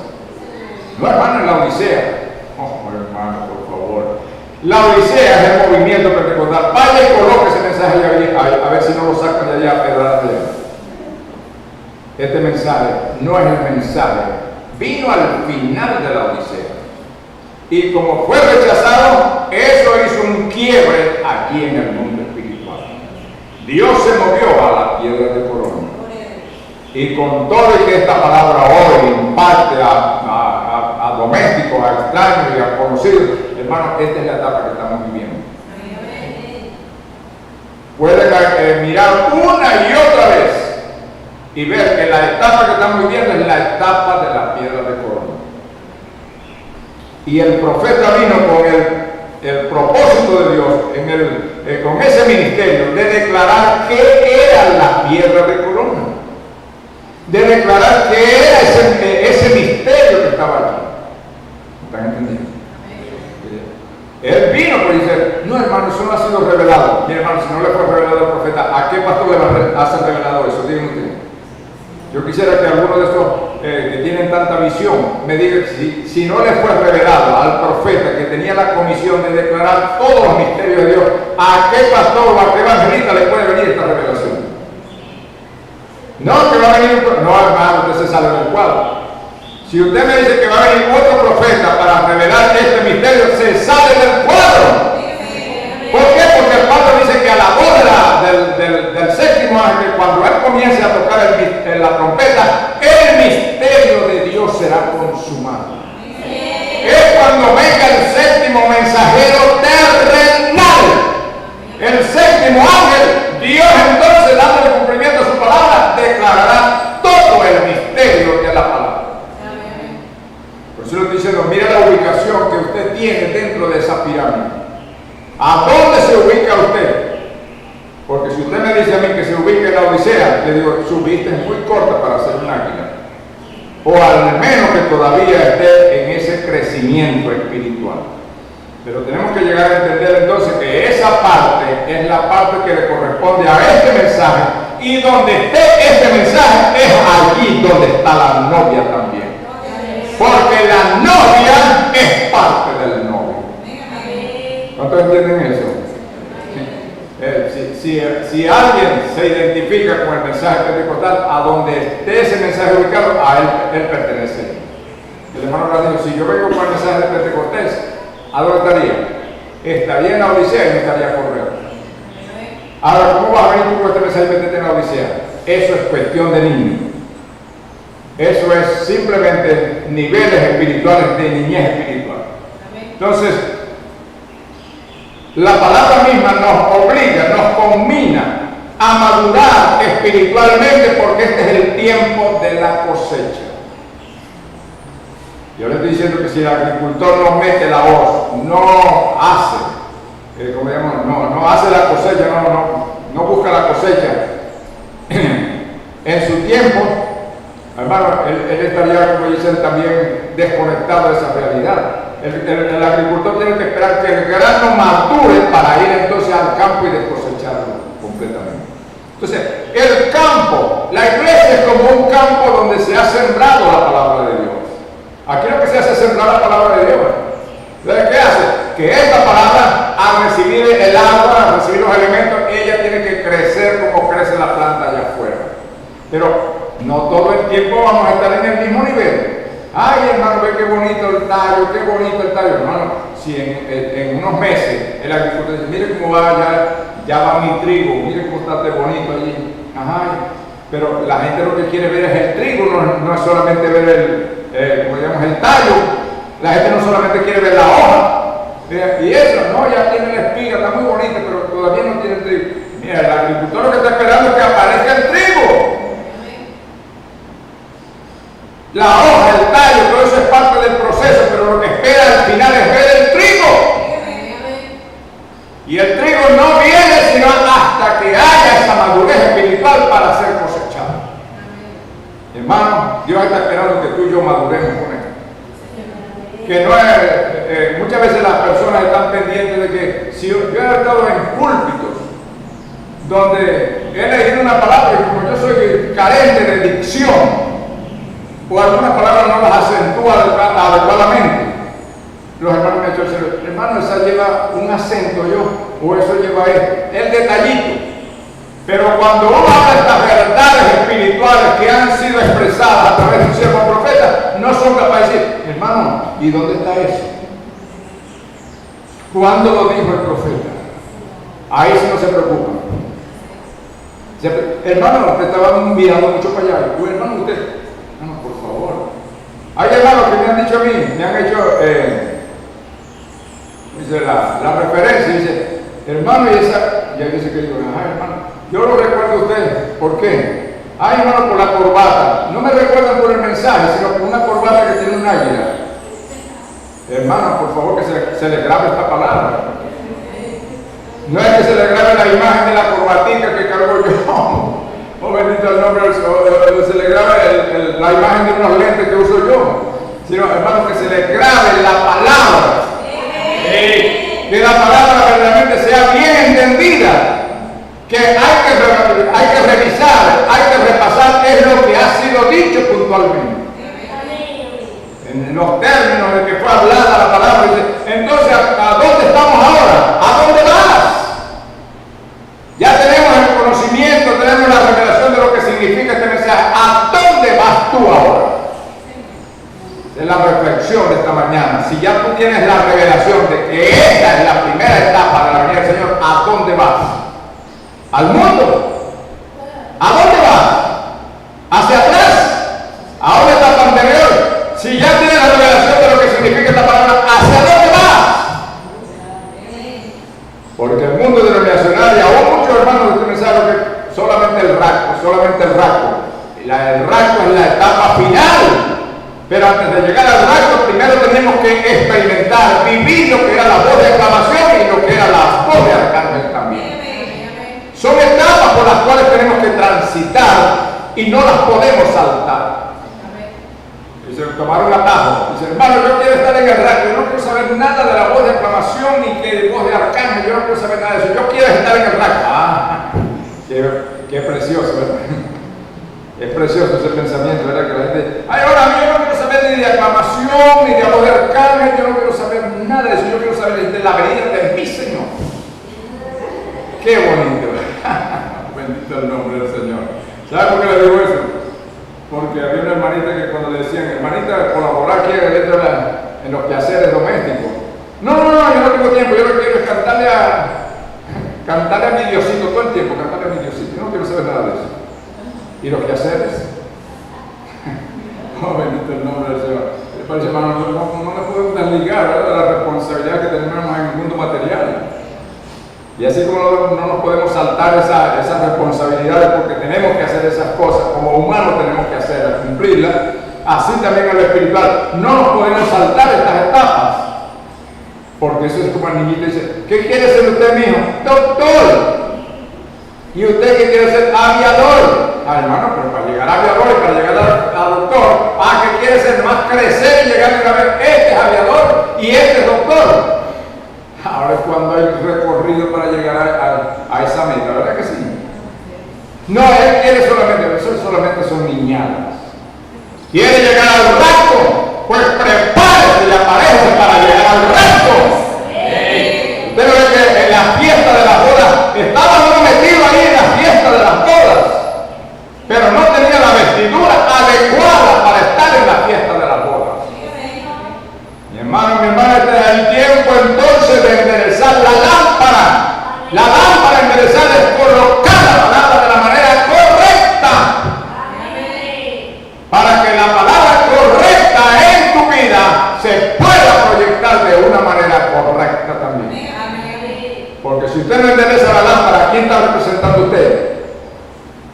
No, hermano, en la Odisea. Oh, hermano, por favor. La Odisea es el movimiento pentecostal. Vaya y coloque ese mensaje allí, a ver si no lo sacan de allá, pedradas de allá. Este mensaje no es el mensaje. Vino al final de la Odisea. Y como fue rechazado, eso hizo un quiebre aquí en el mundo espiritual. Dios se movió a la piedra de corona. Y con todo y que esta palabra hoy impacte a domésticos, a extraños y a conocidos, hermano, esta es la etapa que estamos viviendo. Pueden mirar una y otra vez y ver que la etapa que estamos viviendo es la etapa de la piedra de corona. Y el profeta vino con el propósito de Dios, con ese ministerio, de declarar qué era la piedra de corona. De declarar que era ese misterio que estaba aquí. ¿Están entendiendo? Él vino por decir, no hermano, eso no ha sido revelado. Mi hermano, si no le fue revelado al profeta, ¿a qué pastor le hace revelado eso? Díganme ustedes. Yo quisiera que alguno de estos que tienen tanta visión me diga si no le fue revelado al profeta que tenía la comisión de declarar todos los misterios de Dios, ¿a qué pastor o a qué evangelista le puede venir esta revelación? No, que va a venir, no hermano, usted se sale del cuadro. Si usted me dice que va a venir otro profeta para revelar este misterio, se sale del cuadro. ¿Por qué? Porque el Pablo dice que a la voz del séptimo ángel, cuando él comience a tocar la trompeta, el misterio de Dios será consumado. Es cuando venga el séptimo mensajero terrenal. El séptimo ángel, Dios diciendo, mire la ubicación que usted tiene dentro de esa pirámide. ¿A dónde se ubica usted? Porque si usted me dice a mí que se ubica en la Odisea, le digo, su vista es muy corta para ser un águila. O al menos que todavía esté en ese crecimiento espiritual. Pero tenemos que llegar a entender entonces que esa parte es la parte que le corresponde a este mensaje, y donde esté este mensaje es allí donde está la novia también. Porque la novia es parte del novio. ¿Cuántos entienden eso? Si alguien se identifica con el mensaje pentecostal, a donde esté ese mensaje ubicado, a él pertenece. El hermano dijo, si yo vengo con el mensaje de Pentecostés, ¿a dónde estaría? Estaría en la Odisea y no estaría correcto. Ahora, ¿cómo vas a venir tú con este mensaje y meterte en la Odisea? Eso es cuestión de niño. Eso es simplemente niveles espirituales de niñez espiritual. Entonces, la palabra misma nos obliga, nos conmina a madurar espiritualmente, porque este es el tiempo de la cosecha. Yo le estoy diciendo que si el agricultor no mete la hoz, no hace, no hace la cosecha, no busca la cosecha en su tiempo, hermano, él estaría, como dicen, también desconectado de esa realidad. El agricultor tiene que esperar que el grano madure para ir entonces al campo y descosecharlo completamente. Entonces, el campo, la iglesia es como un campo donde se ha sembrado la palabra de Dios. Aquí lo que se hace es sembrar la palabra de Dios. Entonces, ¿qué hace? Que esta palabra, al recibir el agua, al recibir los elementos, ella tiene que crecer como crece la planta allá afuera. Pero no todo el tiempo vamos a estar en el mismo nivel. Ay, hermano, ve qué bonito el tallo, qué bonito el tallo. Hermano, si en unos meses el agricultor dice, mire cómo va, ya va mi trigo, mire cómo está de bonito allí. Ajá, pero la gente lo que quiere ver es el trigo, no es solamente ver el tallo. La gente no solamente quiere ver la hoja. Y eso, no, ya tiene la espiga, está muy bonita, pero todavía no tiene el trigo. Mira, el agricultor lo que está esperando es que aparezca el trigo. La hoja, el tallo, todo eso es parte del proceso, pero lo que espera al final es ver el trigo. Y el trigo no viene sino hasta que haya esa madurez espiritual para ser cosechado. Hermano, Dios está esperando que tú y yo maduremos con él. Que no es, muchas veces las personas están pendientes de que, si yo he estado en púlpitos donde he leído una palabra y como yo soy carente de dicción, o algunas palabras no las acentúa adecuadamente, los hermanos me han dicho, hermano, esa lleva un acento o eso lleva el detallito. Pero cuando uno habla de estas verdades espirituales que han sido expresadas a través de un siervo profeta, no son capaces de decir, hermano, ¿y dónde está eso? ¿Cuándo lo dijo el profeta? Ahí sí no se preocupa. Hermano, te estaban mirando mucho para allá. Hermano, usted, hermano, por favor. Hay hermanos que me han dicho a mí, me han hecho dice la referencia, dice, hermano, y esa, ya dice que digo, hermano, yo lo recuerdo a usted. ¿Por qué? Ay, hermano, por la corbata. No me recuerdan por el mensaje, sino por una corbata que tiene un águila. Hermano, por favor, que se le grabe esta palabra. No es que se le grabe la imagen de la corbatita que cargo yo. Oh, bendito el nombre del Señor. Se le grabe la imagen de unos lentes que uso yo. Sino, hermano, que se le grabe la palabra. Que la palabra verdaderamente sea bien entendida. Que hay que revisar, hay que repasar qué es lo que ha sido dicho puntualmente. En los términos de que fue hablada la palabra. Entonces, ¿a dónde estamos ahora? ¿A dónde vas? Ya tenemos el conocimiento, tenemos la revelación de lo que significa este mensaje. ¿A dónde vas tú ahora? Es la reflexión de esta mañana. Si ya tú tienes la revelación de que esta es la primera etapa de la venida del Señor, ¿a dónde vas? ¿Al mundo? ¿A dónde vas? ¿Hacia atrás? ¿A una etapa anterior? Si ya tienes la revelación de lo que significa esta palabra, ¿hacia dónde vas? Porque el mundo denominacional y aún muchos hermanos de este mensaje que solamente el rapto. El rapto es la etapa final Pero antes de llegar al rapto, primero tenemos que experimentar, vivir lo que era la voz de aclamación y lo que era la voz de arcángel también. Son etapas por las cuales tenemos que transitar y no las podemos saltar. Y se tomaron un atajo. Dice, hermano, yo quiero estar en el rapto, yo no quiero saber nada de la voz de aclamación ni que voz de arcángel, yo no quiero saber nada de eso, yo quiero estar en el rapto. Ah, qué precioso, ¿verdad? Es precioso ese pensamiento, ¿verdad? Que la gente, ay, ahora yo no quiero saber ni de aclamación, ni de voz de arcángel, yo no quiero saber nada de eso, yo quiero saber de la venida de mi Señor. Qué bonito, bendito el nombre del Señor. ¿Sabe por qué le digo eso? Porque había una hermanita que cuando le decían, hermanita, colaborar aquí en los quehaceres domésticos. No, yo no tengo tiempo, yo lo que quiero es cantarle a mi Diosito todo el tiempo, cantarle a mi Diosito, yo no quiero saber nada de eso. ¿Y los quehaceres? Oh, bendito el nombre del Señor. Me parece, hermano, no nos podemos desligar, ¿verdad?, de la responsabilidad que tenemos en el mundo material. Y así como no nos podemos saltar esas responsabilidades porque tenemos que hacer esas cosas, como humanos tenemos que hacerlas, cumplirlas, así también en lo espiritual. No nos podemos saltar estas etapas. Porque eso es como el niñito dice, ¿qué quiere ser usted, mijo? Doctor. ¿Y usted qué quiere ser? Aviador. Ah, hermano, pero para llegar a aviador y para llegar a doctor, ¿qué quiere ser? Más crecer y llegar a ver, este es aviador y este es doctor. Ahora es cuando hay recorrido para llegar a esa meta, ¿verdad que sí? No, él quiere solamente, eso solamente son niñadas. ¿Quiere llegar al rapto? Pues prepárese y aparece para llegar al rapto. Usted ve que en la fiesta de las bodas, estaba uno metido ahí en la fiesta de las bodas, pero no tenía la vestidura adecuada para estar en la fiesta de las bodas. Mi hermano, mi hermana, este es el tiempo entonces de enderezar la lámpara. La lámpara enderezada es colocar la palabra de la manera correcta. Para que la palabra correcta en tu vida se pueda proyectar de una manera correcta también. Porque si usted no endereza la lámpara, ¿a quién está representando usted?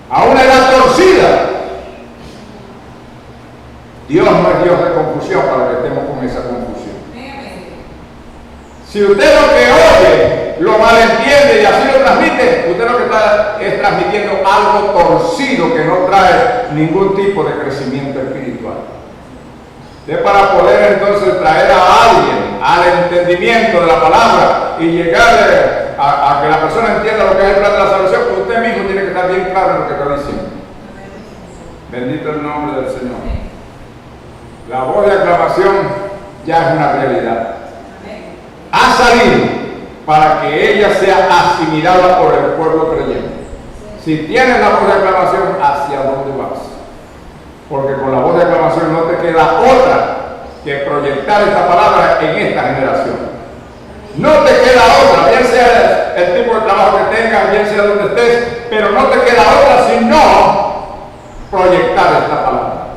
A una edad torcida. Dios no es Dios de confusión para que estemos con esa confusión. Si usted lo que oye lo malentiende y así lo transmite, usted lo que está es transmitiendo algo torcido que no trae ningún tipo de crecimiento espiritual. Es para poder entonces traer a alguien al entendimiento de la palabra y llegar a que la persona entienda lo que es el plan de la salvación, pues usted mismo tiene que estar bien claro en lo que está diciendo. Bendito el nombre del Señor. La voz de aclamación ya es una realidad. Ha salido para que ella sea asimilada por el pueblo creyente. Si tienes la voz de aclamación, ¿hacia dónde vas? Porque con la voz de aclamación no te queda otra que proyectar esta palabra en esta generación. No te queda otra, bien sea el tipo de trabajo que tengas, bien sea donde estés, pero no te queda otra sino proyectar esta palabra.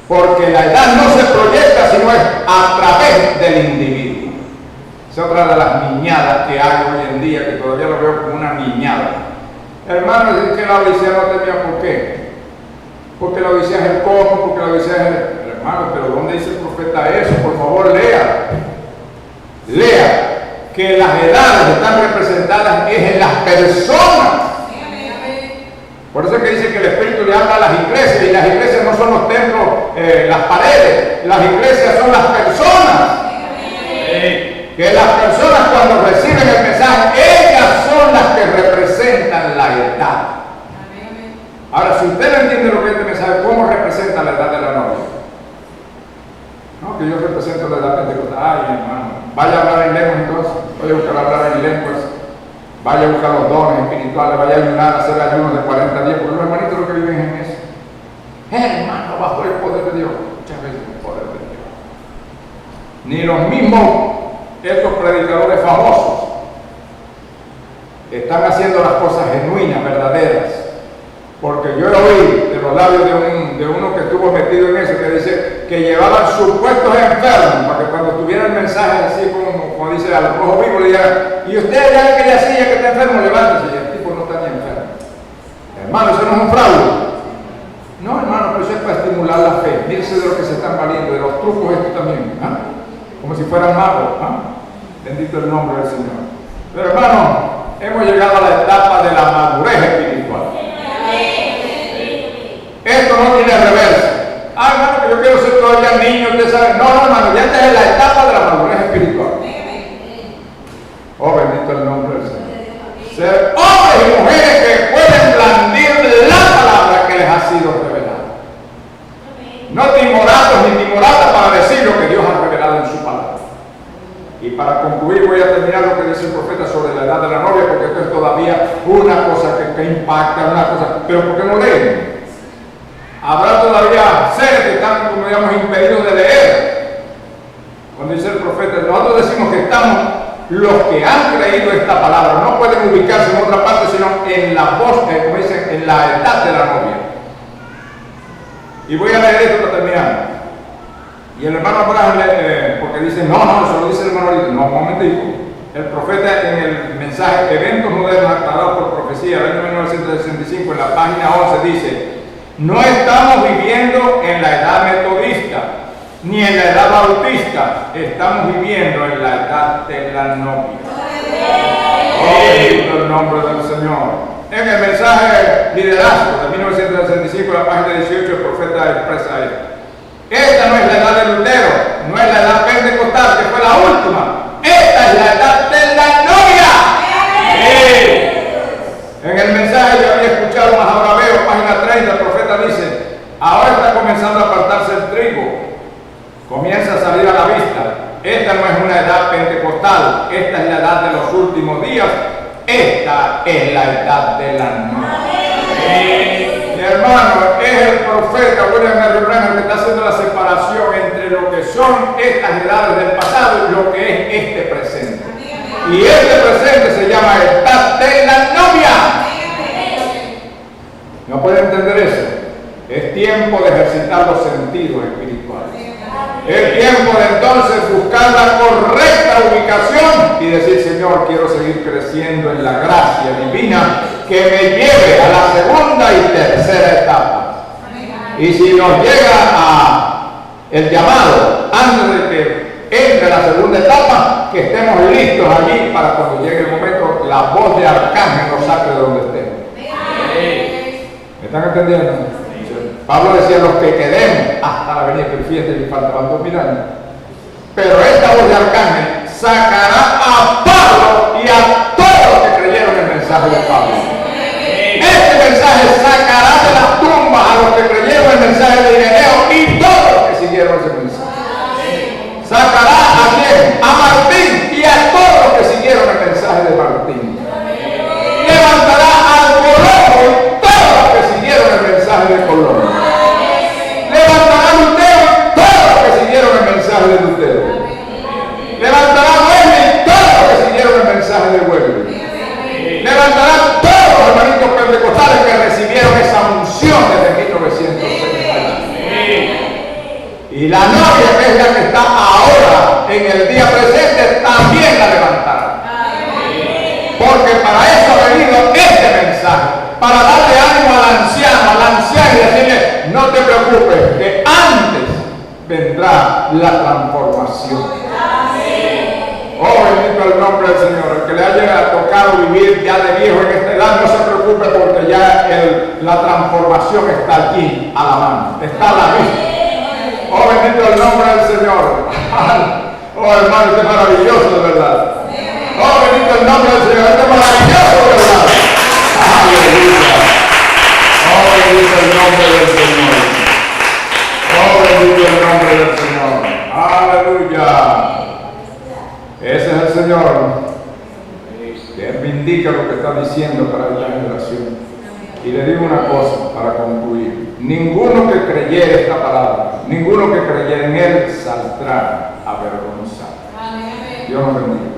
Porque la edad no se proyecta sino es a través del individuo. Es otra de las niñadas que hay hoy en día, que todavía lo veo como una niñada. Hermano, es que la odisea no tenía por qué. Porque la odisea es el cómo, porque la odisea es el hermano, pero ¿dónde dice el profeta eso? Por favor, lea. Lea que las edades están representadas en las personas. Por eso es que dice que el Espíritu le habla a las iglesias, y las iglesias no son los templos, las paredes, las iglesias son las personas. Que las personas cuando reciben el mensaje, ellas son las que representan la edad. Ahora, si usted no entiende lo que es este mensaje, ¿cómo representa la edad de la novia? No, que yo represento la edad pentecostal. Ay, hermano, vaya a hablar en lenguas entonces, vaya a buscar hablar en lenguas, vaya a buscar los dones espirituales, vaya a ayunar, a hacer ayunos de 40 días, porque los hermanitos lo que viven en eso. Hermano, bajo el poder de Dios, muchas veces el poder de Dios. Ni los mismos, estos predicadores famosos, están haciendo las cosas genuinas, verdaderas. Porque yo oí de los labios de uno que estuvo metido en eso, que dice que llevaban supuestos enfermos, para que cuando tuviera el mensaje así como dice a los rojos vivos, le digan, y usted ya que le hacía que está enfermo, levántese, y el tipo no está ni enfermo. Hermano, eso no es un fraude. No, hermano, pero eso es para estimular la fe. mírese de lo que se están valiendo, de los trucos estos también, ¿ah? Como si fueran magos, ¿ah? Bendito el nombre del Señor. Pero hermano, hemos llegado a la etapa de la madurez espiritual. Esto no tiene reversa. Ah, hermano, que yo quiero ser todavía niño, usted sabe. No, no, hermano, ya esta es la etapa de la madurez espiritual. Oh, bendito el nombre del Señor. Ser hombres y mujeres que pueden blandir la palabra que les ha sido revelada. No timoratos ni timoratas para decir lo que Dios ha revelado en su palabra. Y para concluir voy a terminar lo que dice el profeta sobre la edad de la novia, porque esto es todavía una cosa que impacta, una cosa. Pero ¿por qué no leen? Habrá todavía seres que están, como digamos, impedidos de leer. Cuando dice el profeta, nosotros decimos que estamos los que han creído esta palabra, no pueden ubicarse en otra parte, sino en la voz, como dicen, en la edad de la novia. Y voy a leer esto para terminar. Y el hermano Abraham, porque dice, no, eso lo dice el hermano ahorita. No, un momentito. El profeta en el mensaje Eventos Modernos aclarados por profecía, el año 1965, en la página 11, dice: no estamos viviendo en la edad metodista, ni en la edad bautista, estamos viviendo en la edad de la novia. Oh, el nombre del Señor. En el mensaje Liderazgo de 1965, en la página 18, el profeta expresa esto. Esta no es la edad de Lutero, no es la edad pentecostal, que fue la última. Esta es la edad de la novia. En el mensaje que había escuchado más ahora veo, página 30, el profeta dice: ahora está comenzando a apartarse el trigo, comienza a salir a la vista. Esta no es una edad pentecostal, esta es la edad de los últimos días, esta es la edad de la novia. Mi hermano, es el profeta William R. Branham que está haciendo la separación entre lo que son estas edades del pasado y lo que es este presente. Y este presente se llama edad de la novia. ¿No puede entender eso? Es tiempo de ejercitar los sentidos espirituales. Es tiempo de entonces buscar la correcta ubicación y decir: Señor, quiero seguir creciendo en la gracia divina que me lleve a la segunda y tercera etapa. Y si nos llega el llamado antes de que entre la segunda etapa, que estemos listos allí para cuando llegue el momento, la voz de arcángel nos saque de donde estemos. ¿Me están entendiendo? Pablo decía: los que quedemos hasta la venida del fiesta y faltaban 2000 años. Pero esta voz de arcángel sacará a Pablo y a todos los que creyeron el mensaje de Pablo. Este mensaje sacará de las tumbas a los que creyeron el mensaje de Ireneo y todos los que siguieron ese mensaje. Sacará a quién? A Martín y a todos los que siguieron el mensaje de Martín. Levantará al Colombo y todos los que siguieron el mensaje de Colombo. Levantará a Lutero y todos los que siguieron el mensaje de Lutero. Levantará a Wesley y todos los que siguieron el mensaje de Wesley. Levantará a todos los hermanitos pentecostales que recibieron esa unción desde 1970. Y la novia, que es la que está ahora en el día presente, también la levantará. Porque para eso ha venido este mensaje, para darle ánimo al anciano, a la anciana, y decirle: no te preocupes, que antes vendrá la transformación. Oh, bendito el nombre del Señor. El que le haya tocado vivir ya de viejo en esta edad, no se preocupe, porque ya la transformación está allí a la mano, está a la vista. Oh, bendito el nombre del Señor. Oh, hermano, este es maravilloso, de verdad. Oh, bendito el nombre del Señor. Este es maravilloso, de verdad. Aleluya. Oh, bendito el nombre del Señor. Oh, bendito el nombre del Señor. Aleluya. Ese es el Señor que vindica lo que está diciendo para esta generación. Y le digo una cosa para concluir: ninguno que creyere esta palabra, ninguno que creyere en él saldrá avergonzado. Dios nos bendiga.